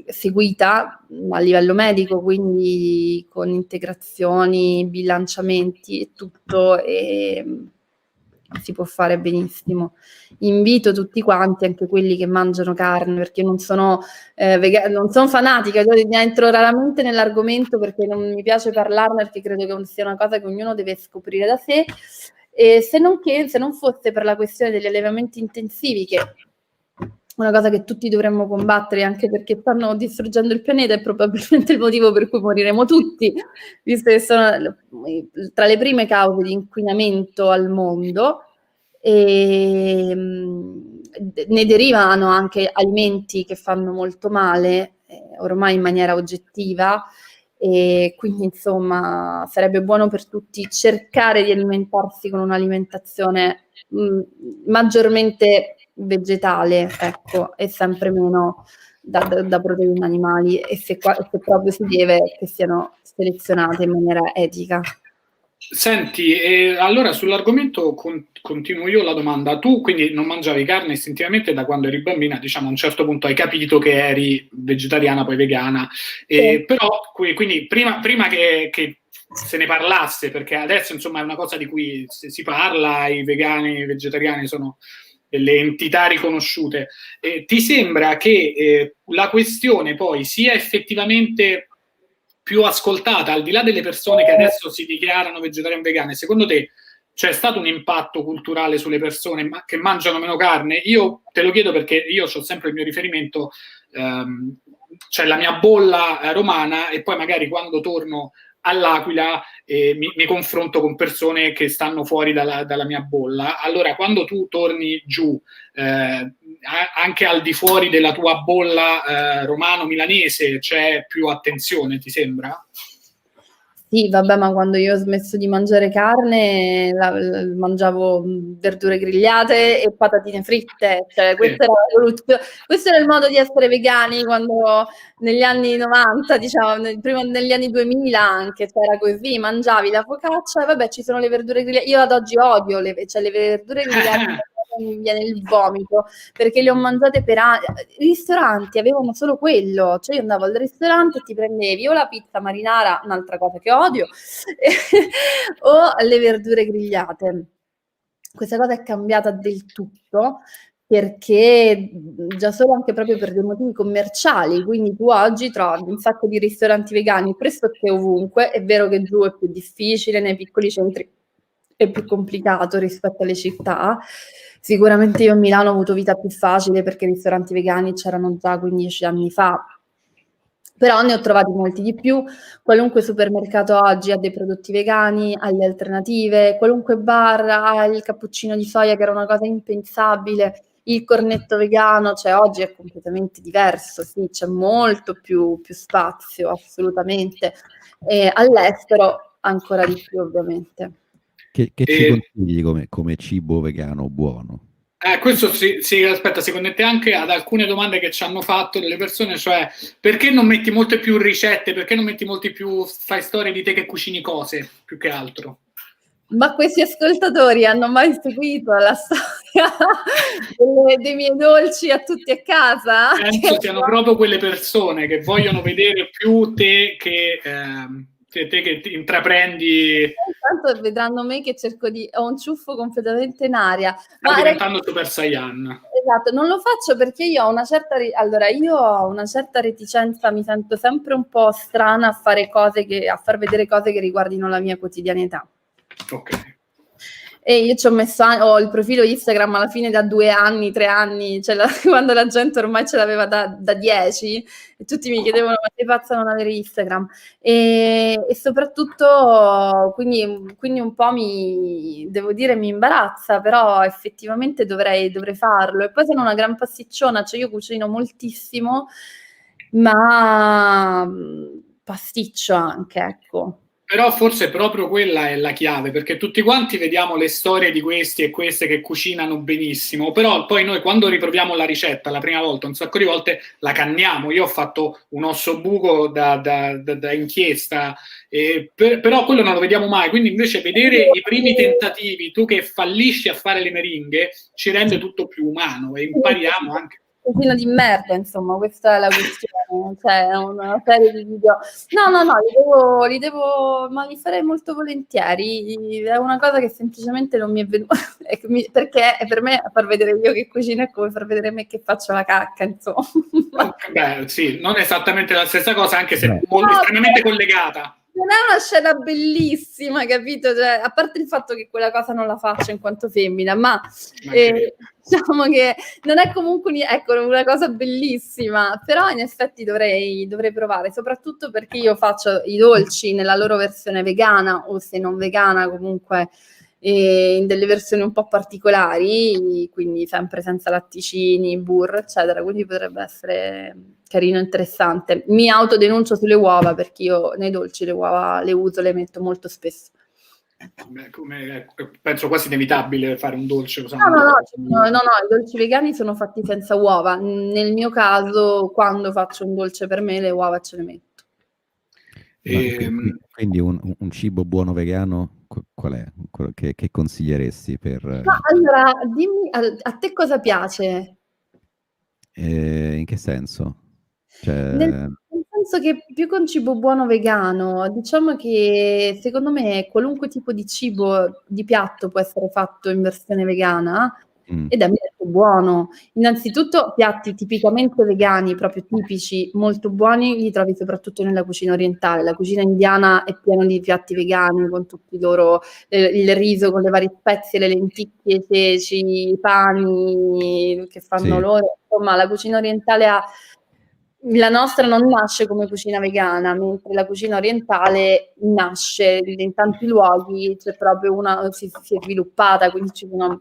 seguita a livello medico, quindi con integrazioni, bilanciamenti e tutto, e si può fare benissimo. Invito tutti quanti, anche quelli che mangiano carne, perché non sono non sono fanatica, entro raramente nell'argomento perché non mi piace parlarne, perché credo che sia una cosa che ognuno deve scoprire da sé, e se non fosse per la questione degli allevamenti intensivi, che è una cosa che tutti dovremmo combattere, anche perché stanno distruggendo il pianeta, è probabilmente il motivo per cui moriremo tutti, visto che sono tra le prime cause di inquinamento al mondo. E ne derivano anche alimenti che fanno molto male, ormai in maniera oggettiva, e quindi insomma sarebbe buono per tutti cercare di alimentarsi con un'alimentazione maggiormente vegetale, ecco, e sempre meno da proteine animali, e se proprio si deve, che siano selezionate in maniera etica. Senti, allora sull'argomento continuo io la domanda. Tu quindi non mangiavi carne istintivamente da quando eri bambina, diciamo a un certo punto hai capito che eri vegetariana, poi vegana, Sì. però quindi prima che se ne parlasse, perché adesso insomma è una cosa di cui si parla, i vegani e i vegetariani sono delle entità riconosciute, ti sembra che la questione poi sia effettivamente più ascoltata, al di là delle persone che adesso si dichiarano vegetariane e vegane, secondo te c'è stato un impatto culturale sulle persone che mangiano meno carne? Io te lo chiedo perché io ho sempre il mio riferimento, c'è la mia bolla romana, e poi magari quando torno all'Aquila mi confronto con persone che stanno fuori dalla mia bolla. Allora, quando tu torni giù, anche al di fuori della tua bolla romano-milanese, c'è più attenzione, ti sembra? Sì, vabbè, ma quando io ho smesso di mangiare carne, mangiavo verdure grigliate e patatine fritte, cioè questo era il modo di essere vegani quando negli anni 90, diciamo, prima negli anni 2000 anche, cioè era così, mangiavi la focaccia e vabbè, ci sono le verdure grigliate. Io ad oggi odio le verdure grigliate. Mi viene il vomito perché le ho mangiate per anni. I ristoranti avevano solo quello, cioè io andavo al ristorante e ti prendevi o la pizza marinara, un'altra cosa che odio, o le verdure grigliate. Questa cosa è cambiata del tutto perché già solo anche proprio per dei motivi commerciali, quindi tu oggi trovi un sacco di ristoranti vegani pressoché ovunque. È vero che giù è più difficile, nei piccoli centri è più complicato rispetto alle città. Sicuramente io a Milano ho avuto vita più facile perché i ristoranti vegani c'erano già 15 anni fa, però ne ho trovati molti di più. Qualunque supermercato oggi ha dei prodotti vegani, ha le alternative, qualunque bar ha il cappuccino di soia che era una cosa impensabile, il cornetto vegano, cioè oggi è completamente diverso, sì, c'è molto più spazio, assolutamente. E all'estero ancora di più, ovviamente. Che ci consigli come cibo vegano buono? Questo si aspetta, si connette anche ad alcune domande che ci hanno fatto delle persone, cioè perché non metti molte più ricette, perché non metti molti più, fai storie di te che cucini cose, più che altro. Ma questi ascoltatori hanno mai seguito la storia dei miei dolci a tutti a casa? Penso siano proprio quelle persone che vogliono vedere più te che intraprendi. Intanto vedranno me che ho un ciuffo completamente in aria. Sta diventando Super Saiyan. Esatto, non lo faccio perché io ho una certa reticenza, mi sento sempre un po' strana a fare a far vedere cose che riguardino la mia quotidianità. Ok. E io ci ho messo, ho il profilo Instagram alla fine da 2 anni, 3 anni, cioè quando la gente ormai ce l'aveva da 10 e tutti mi chiedevano ma sei pazza a non avere Instagram, e soprattutto quindi un po' devo dire mi imbarazza, però effettivamente dovrei farlo. E poi sono una gran pasticciona, cioè io cucino moltissimo, ma pasticcio anche, ecco. Però forse proprio quella è la chiave, perché tutti quanti vediamo le storie di questi e queste che cucinano benissimo, però poi noi quando riproviamo la ricetta la prima volta, un sacco di volte la canniamo. Io ho fatto un ossobuco da inchiesta, però quello non lo vediamo mai, quindi invece vedere i primi tentativi, tu che fallisci a fare le meringhe, ci rende tutto più umano e impariamo anche. Cucina di merda, insomma, questa è la questione, cioè una serie di video. No, ma li farei molto volentieri. È una cosa che semplicemente non mi è venuta, perché per me far vedere io che cucino è come far vedere me che faccio la cacca, insomma. Beh, sì, non esattamente la stessa cosa, anche se estremamente collegata. Non è una scena bellissima, capito? Cioè, a parte il fatto che quella cosa non la faccio in quanto femmina, ma diciamo che non è comunque una cosa bellissima, però in effetti dovrei provare, soprattutto perché io faccio i dolci nella loro versione vegana, o se non vegana comunque e in delle versioni un po' particolari, quindi sempre senza latticini, burro, eccetera, quindi potrebbe essere carino e interessante. Mi autodenuncio sulle uova perché io nei dolci le uova le uso, le metto molto spesso. Penso quasi inevitabile fare un dolce No, i dolci vegani sono fatti senza uova. Nel mio caso, quando faccio un dolce per me, le uova ce le metto. Quindi un cibo buono vegano qual è? Che consiglieresti per... Ma allora, dimmi, a te cosa piace? In che senso? Nel senso che più che un cibo buono vegano, diciamo che secondo me qualunque tipo di cibo, di piatto può essere fatto in versione vegana ed è molto buono. Innanzitutto piatti tipicamente vegani, proprio tipici, molto buoni, li trovi soprattutto nella cucina orientale. La cucina indiana è piena di piatti vegani con tutti i loro, il riso con le varie spezie, le lenticchie, i ceci, i pani che fanno loro. Insomma, la cucina orientale la nostra non nasce come cucina vegana, mentre la cucina orientale nasce in tanti luoghi, c'è proprio si è sviluppata, quindi ci sono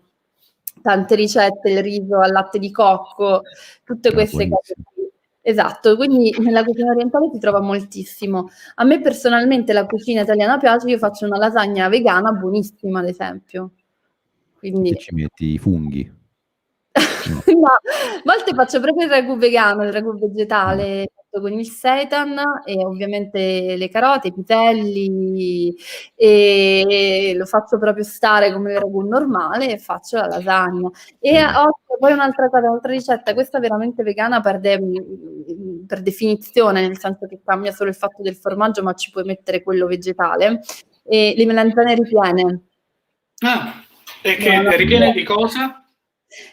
tante ricette, il riso al latte di cocco, tutte queste cose qui. Esatto, quindi nella cucina orientale si trova moltissimo. A me personalmente la cucina italiana piace, io faccio una lasagna vegana buonissima, ad esempio. Quindi... Che ci metti i funghi? No, a volte faccio proprio il ragù vegano, il ragù vegetale fatto con il seitan e ovviamente le carote, i piselli e lo faccio proprio stare come il ragù normale e faccio la lasagna. E poi un'altra cosa, un'altra ricetta, questa veramente vegana per definizione, nel senso che cambia solo il fatto del formaggio, ma ci puoi mettere quello vegetale, e le melanzane ripiene. E che ripiene di cosa?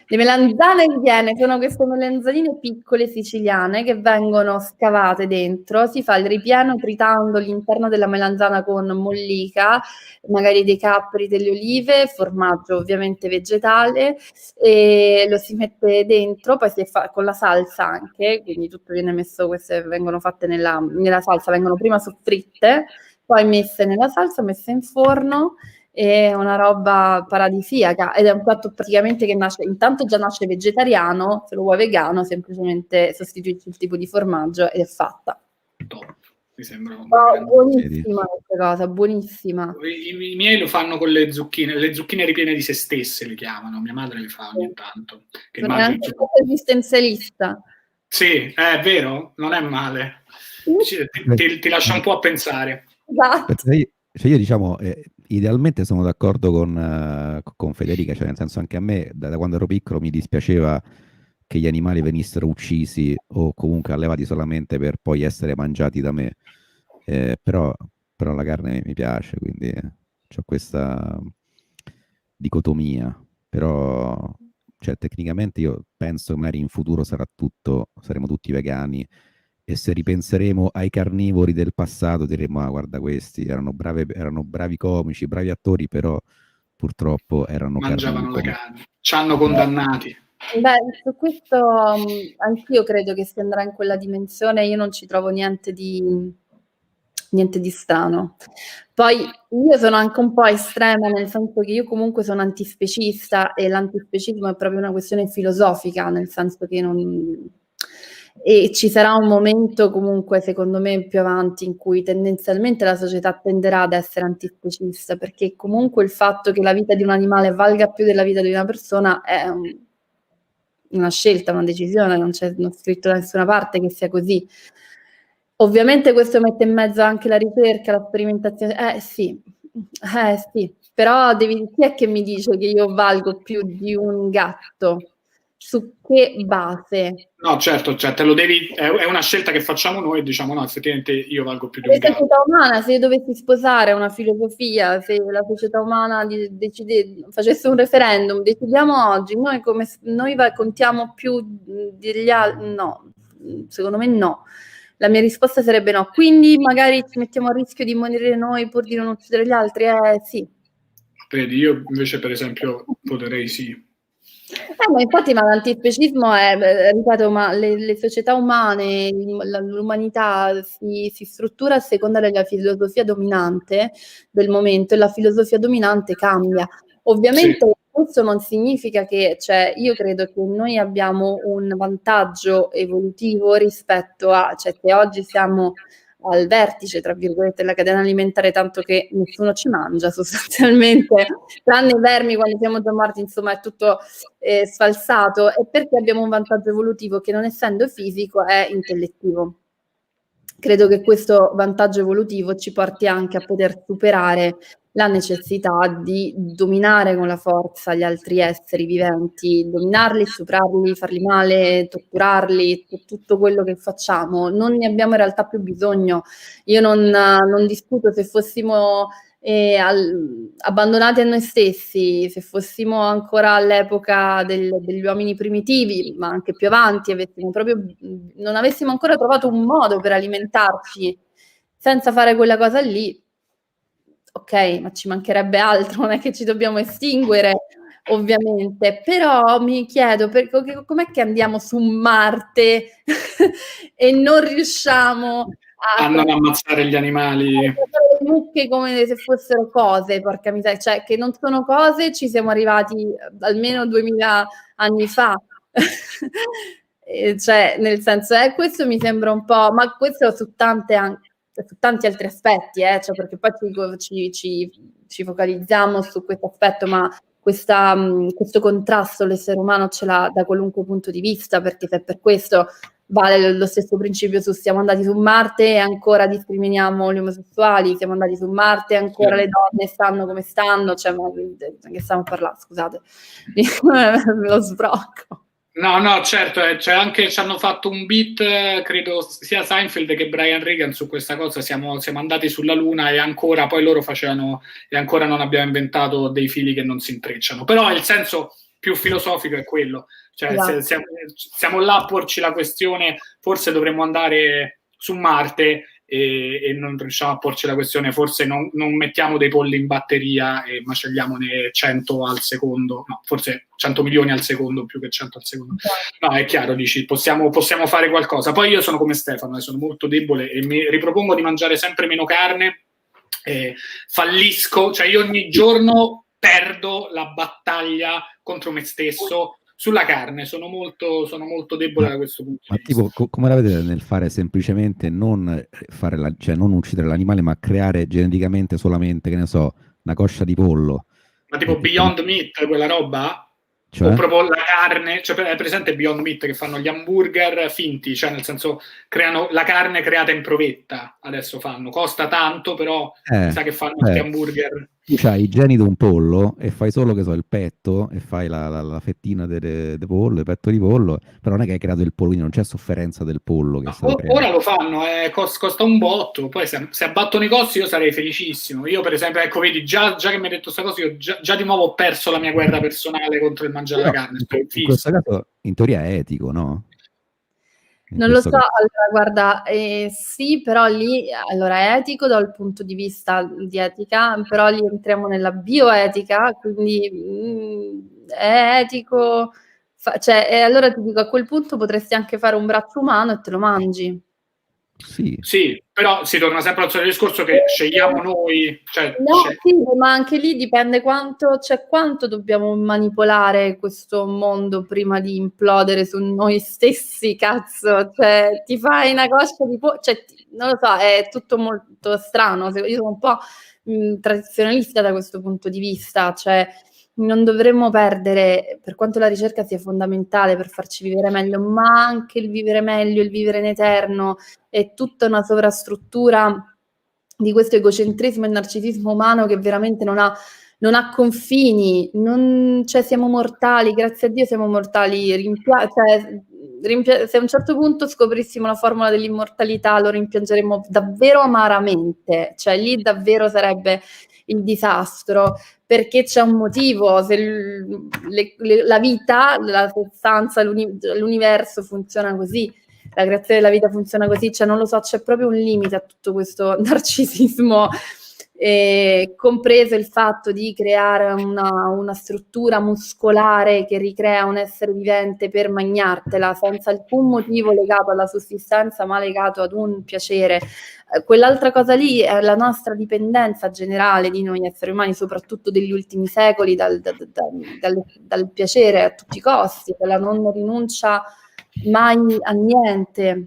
Le melanzane ripiene sono queste melanzanine piccole siciliane che vengono scavate dentro, si fa il ripieno tritando l'interno della melanzana con mollica, magari dei capperi, delle olive, formaggio ovviamente vegetale, e lo si mette dentro, poi si fa con la salsa anche, quindi tutto viene messo, queste vengono fatte nella salsa, vengono prima soffritte, poi messe nella salsa, messe in forno. È una roba paradisiaca ed è un piatto praticamente che nasce, intanto già nasce vegetariano, se lo vuoi vegano semplicemente sostituisci il tipo di formaggio ed è fatta. Top, mi sembra buonissima questa cosa, buonissima. I miei lo fanno con le zucchine ripiene di se stesse le chiamano, mia madre le fa ogni tanto. Che è anche un po' esistenzialista. Sì, è vero, non è male. Ti lascia un po' a pensare. Esatto. Cioè io diciamo, idealmente sono d'accordo con Federica, cioè nel senso anche a me da quando ero piccolo mi dispiaceva che gli animali venissero uccisi o comunque allevati solamente per poi essere mangiati da me, però la carne mi piace, quindi ho questa dicotomia, però cioè, tecnicamente io penso che magari in futuro saremo tutti vegani. E se ripenseremo ai carnivori del passato diremo, ah guarda questi erano bravi comici, bravi attori, però purtroppo erano mangiavano carnivori. la carne, ci hanno condannati. Beh, su questo anch'io credo che si andrà in quella dimensione, io non ci trovo niente di strano. Poi io sono anche un po' estrema, nel senso che io comunque sono antispecista e l'antispecismo è proprio una questione filosofica, nel senso che e ci sarà un momento comunque secondo me più avanti in cui tendenzialmente la società tenderà ad essere antispecista, perché comunque il fatto che la vita di un animale valga più della vita di una persona è una scelta, una decisione, non c'è scritto da nessuna parte che sia così. Ovviamente questo mette in mezzo anche la ricerca, la sperimentazione, sì, però chi è che mi dice che io valgo più di un gatto? Su che base? No, certo, cioè te lo devi, è una scelta che facciamo noi e diciamo no, effettivamente io valgo più di un gatto. La società umana, se io dovessi sposare una filosofia, se la società umana facesse un referendum, decidiamo oggi, noi contiamo più degli altri, no, secondo me no. La mia risposta sarebbe no, quindi magari ci mettiamo a rischio di morire noi pur di non uccidere gli altri, sì. Vedi, io invece per esempio voterei sì. Ma infatti, ma l'antispecismo è, ripeto, ma le società umane, l'umanità si struttura a seconda della filosofia dominante del momento, e la filosofia dominante cambia. Ovviamente questo non significa che, cioè, io credo che noi abbiamo un vantaggio evolutivo rispetto a, cioè, se oggi siamo al vertice, tra virgolette, della catena alimentare, tanto che nessuno ci mangia sostanzialmente, tranne i vermi quando siamo già morti, insomma è tutto sfalsato, è perché abbiamo un vantaggio evolutivo che, non essendo fisico, è intellettivo. Credo che questo vantaggio evolutivo ci porti anche a poter superare la necessità di dominare con la forza gli altri esseri viventi, dominarli, stuprarli, farli male, torturarli, tutto quello che facciamo. Non ne abbiamo in realtà più bisogno. Io non discuto se fossimo abbandonati a noi stessi, se fossimo ancora all'epoca degli uomini primitivi, ma anche più avanti, non avessimo ancora trovato un modo per alimentarci senza fare quella cosa lì, ok, ma ci mancherebbe altro, non è che ci dobbiamo estinguere, ovviamente, però mi chiedo com'è che andiamo su Marte e non riusciamo a non ammazzare gli animali, le mucche come se fossero cose, porca miseria, cioè che non sono cose, ci siamo arrivati almeno 2000 anni fa. Cioè, nel senso, questo mi sembra un po', ma questo su tanti altri aspetti, cioè, perché poi ci focalizziamo su questo aspetto, ma questo contrasto l'essere umano ce l'ha da qualunque punto di vista, perché se per questo vale lo stesso principio su siamo andati su Marte e ancora discriminiamo gli omosessuali, siamo andati su Marte e ancora le donne stanno come stanno, cioè, ma che stiamo a parlare, scusate, lo sbrocco. No, certo, c'è anche, ci hanno fatto un beat, credo sia Seinfeld che Brian Regan su questa cosa, siamo andati sulla Luna e ancora, poi loro facevano, e ancora non abbiamo inventato dei fili che non si intrecciano, però il senso più filosofico è quello, cioè Esatto. siamo là a porci la questione, forse dovremmo andare su Marte e non riusciamo a porci la questione, forse non mettiamo dei polli in batteria e macelliamone 100 al secondo, no, forse 100 milioni al secondo più che 100 al secondo. No, è chiaro, dici, possiamo fare qualcosa. Poi io sono come Stefano, sono molto debole e mi ripropongo di mangiare sempre meno carne, fallisco, cioè io ogni giorno perdo la battaglia contro me stesso sulla carne, sono molto debole da questo punto di vista. Ma tipo, come la vedete nel fare semplicemente non cioè non ucidere l'animale, ma creare geneticamente solamente, che ne so, una coscia di pollo? Ma tipo Beyond Meat, quella roba? Cioè? O proprio la carne, cioè è presente Beyond Meat che fanno gli hamburger finti, cioè nel senso creano la carne creata in provetta, adesso fanno, costa tanto, però mi sa che fanno questi hamburger. Tu c'hai i geni di un pollo e fai solo, che so, il petto e fai la fettina di pollo, il petto di pollo, però non è che hai creato il pollino, non c'è sofferenza del pollo che ora lo fanno, costa un botto, poi se abbattono i costi io sarei felicissimo. Io per esempio, ecco, vedi, già che mi hai detto questa cosa, io già di nuovo ho perso la mia guerra personale contro il mangiare la carne. In questo caso, in teoria è etico, no? Non lo so, allora guarda, sì, però lì, allora è etico dal punto di vista di etica, però lì entriamo nella bioetica, quindi è etico, cioè, allora ti dico, a quel punto potresti anche fare un braccio umano e te lo mangi. Sì, però si torna sempre al solito discorso che scegliamo noi. Cioè, sì, ma anche lì dipende quanto dobbiamo manipolare questo mondo prima di implodere su noi stessi, cazzo. Cioè, ti fai una coscia di cioè, non lo so, è tutto molto strano. Io sono un po' tradizionalista da questo punto di vista, cioè non dovremmo perdere, per quanto la ricerca sia fondamentale per farci vivere meglio, ma anche il vivere meglio, il vivere in eterno, è tutta una sovrastruttura di questo egocentrismo e narcisismo umano che veramente non ha confini, cioè siamo mortali, grazie a Dio siamo mortali, se a un certo punto scoprissimo la formula dell'immortalità lo rimpiangeremmo davvero amaramente, cioè lì davvero sarebbe il disastro, perché c'è un motivo, se la vita, la sostanza, l'universo funziona così, la creazione della vita funziona così, cioè non lo so, c'è proprio un limite a tutto questo narcisismo compreso il fatto di creare una struttura muscolare che ricrea un essere vivente per mangiartela senza alcun motivo legato alla sussistenza ma legato ad un piacere. Quell'altra cosa lì è la nostra dipendenza generale di noi esseri umani, soprattutto degli ultimi secoli, dal piacere a tutti i costi, dalla non rinuncia mai a niente.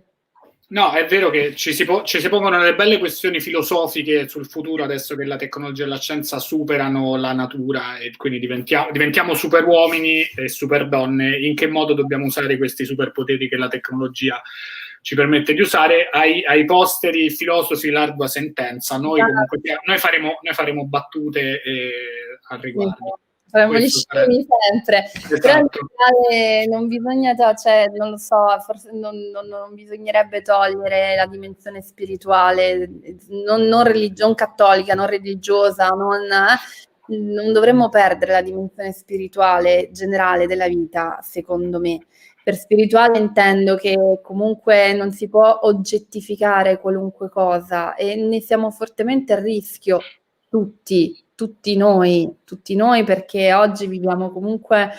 No, è vero che ci si pongono delle belle questioni filosofiche sul futuro adesso che la tecnologia e la scienza superano la natura e quindi diventiamo super uomini e super donne. In che modo dobbiamo usare questi superpoteri che la tecnologia ci permette di usare? Ai posteri filosofi l'ardua sentenza. Noi comunque noi faremo battute al riguardo. Faremo gli scemi sempre. Esatto. Però in generale non bisogna, cioè, non lo so, forse non bisognerebbe togliere la dimensione spirituale, non cattolica, non religiosa, non dovremmo perdere la dimensione spirituale generale della vita, secondo me. Per spirituale intendo che comunque non si può oggettificare qualunque cosa e ne siamo fortemente a rischio tutti noi, perché oggi viviamo comunque,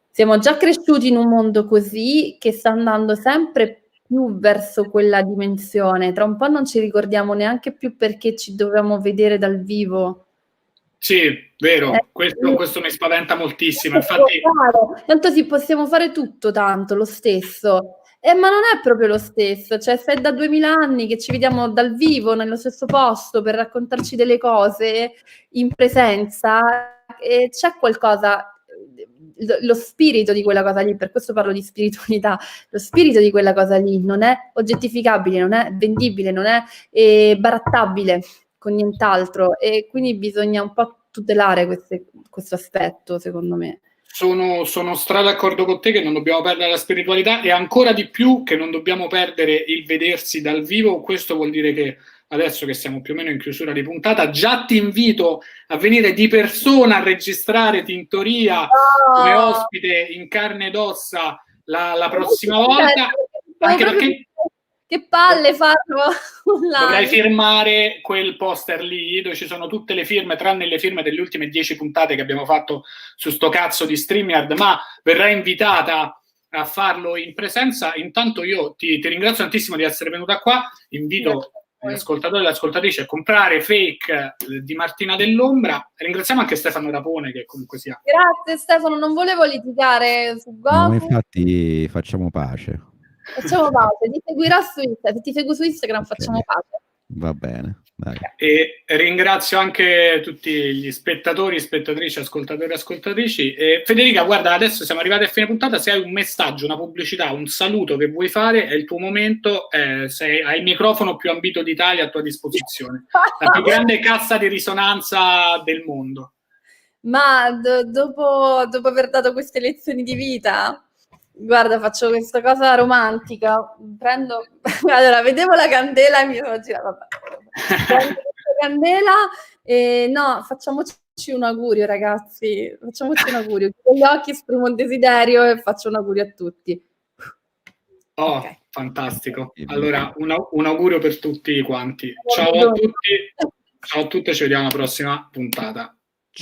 siamo già cresciuti in un mondo così che sta andando sempre più verso quella dimensione. Tra un po' non ci ricordiamo neanche più perché ci dobbiamo vedere dal vivo. Sì, vero, questo mi spaventa moltissimo. Infatti, tanto possiamo fare tutto tanto lo stesso. Ma non è proprio lo stesso, cioè se è da 2000 anni che ci vediamo dal vivo nello stesso posto per raccontarci delle cose in presenza, c'è qualcosa, lo spirito di quella cosa lì, per questo parlo di spiritualità, lo spirito di quella cosa lì non è oggettificabile, non è vendibile, non è barattabile con nient'altro e quindi bisogna un po' tutelare questo aspetto, secondo me. Sono stra d'accordo con te che non dobbiamo perdere la spiritualità e ancora di più che non dobbiamo perdere il vedersi dal vivo. Questo vuol dire che adesso che siamo più o meno in chiusura di puntata, già ti invito a venire di persona a registrare Tintoria come ospite in carne ed ossa la prossima volta, anche perché che palle farlo online. Dovrai firmare quel poster lì dove ci sono tutte le firme, tranne le firme delle ultime 10 puntate che abbiamo fatto su sto cazzo di StreamYard, ma verrai invitata a farlo in presenza. Intanto io ti ringrazio tantissimo di essere venuta qua, invito gli ascoltatori e le ascoltatrici a comprare Fake di Martina Dell'Ombra. Ringraziamo anche Stefano Rapone che comunque sia. Grazie Stefano, non volevo litigare su Goku. No, infatti facciamo pace. Facciamo pace, ti seguirò su Instagram, se ti seguo su Instagram facciamo pace. Va bene, dai. E ringrazio anche tutti gli spettatori, spettatrici, ascoltatori e ascoltatrici. E Federica, guarda, adesso siamo arrivati a fine puntata, se hai un messaggio, una pubblicità, un saluto che vuoi fare, è il tuo momento, hai il microfono più ambito d'Italia a tua disposizione, la più grande cassa di risonanza del mondo. Ma dopo aver dato queste lezioni di vita, guarda, faccio questa cosa romantica, allora, vedevo la candela e mi sono girata, prendo questa candela e no, facciamoci un augurio ragazzi, facciamoci un augurio, con gli occhi esprimo un desiderio e faccio un augurio a tutti. Okay. Fantastico, allora un augurio per tutti quanti, ciao a tutti, ciao a tutte, ci vediamo alla prossima puntata.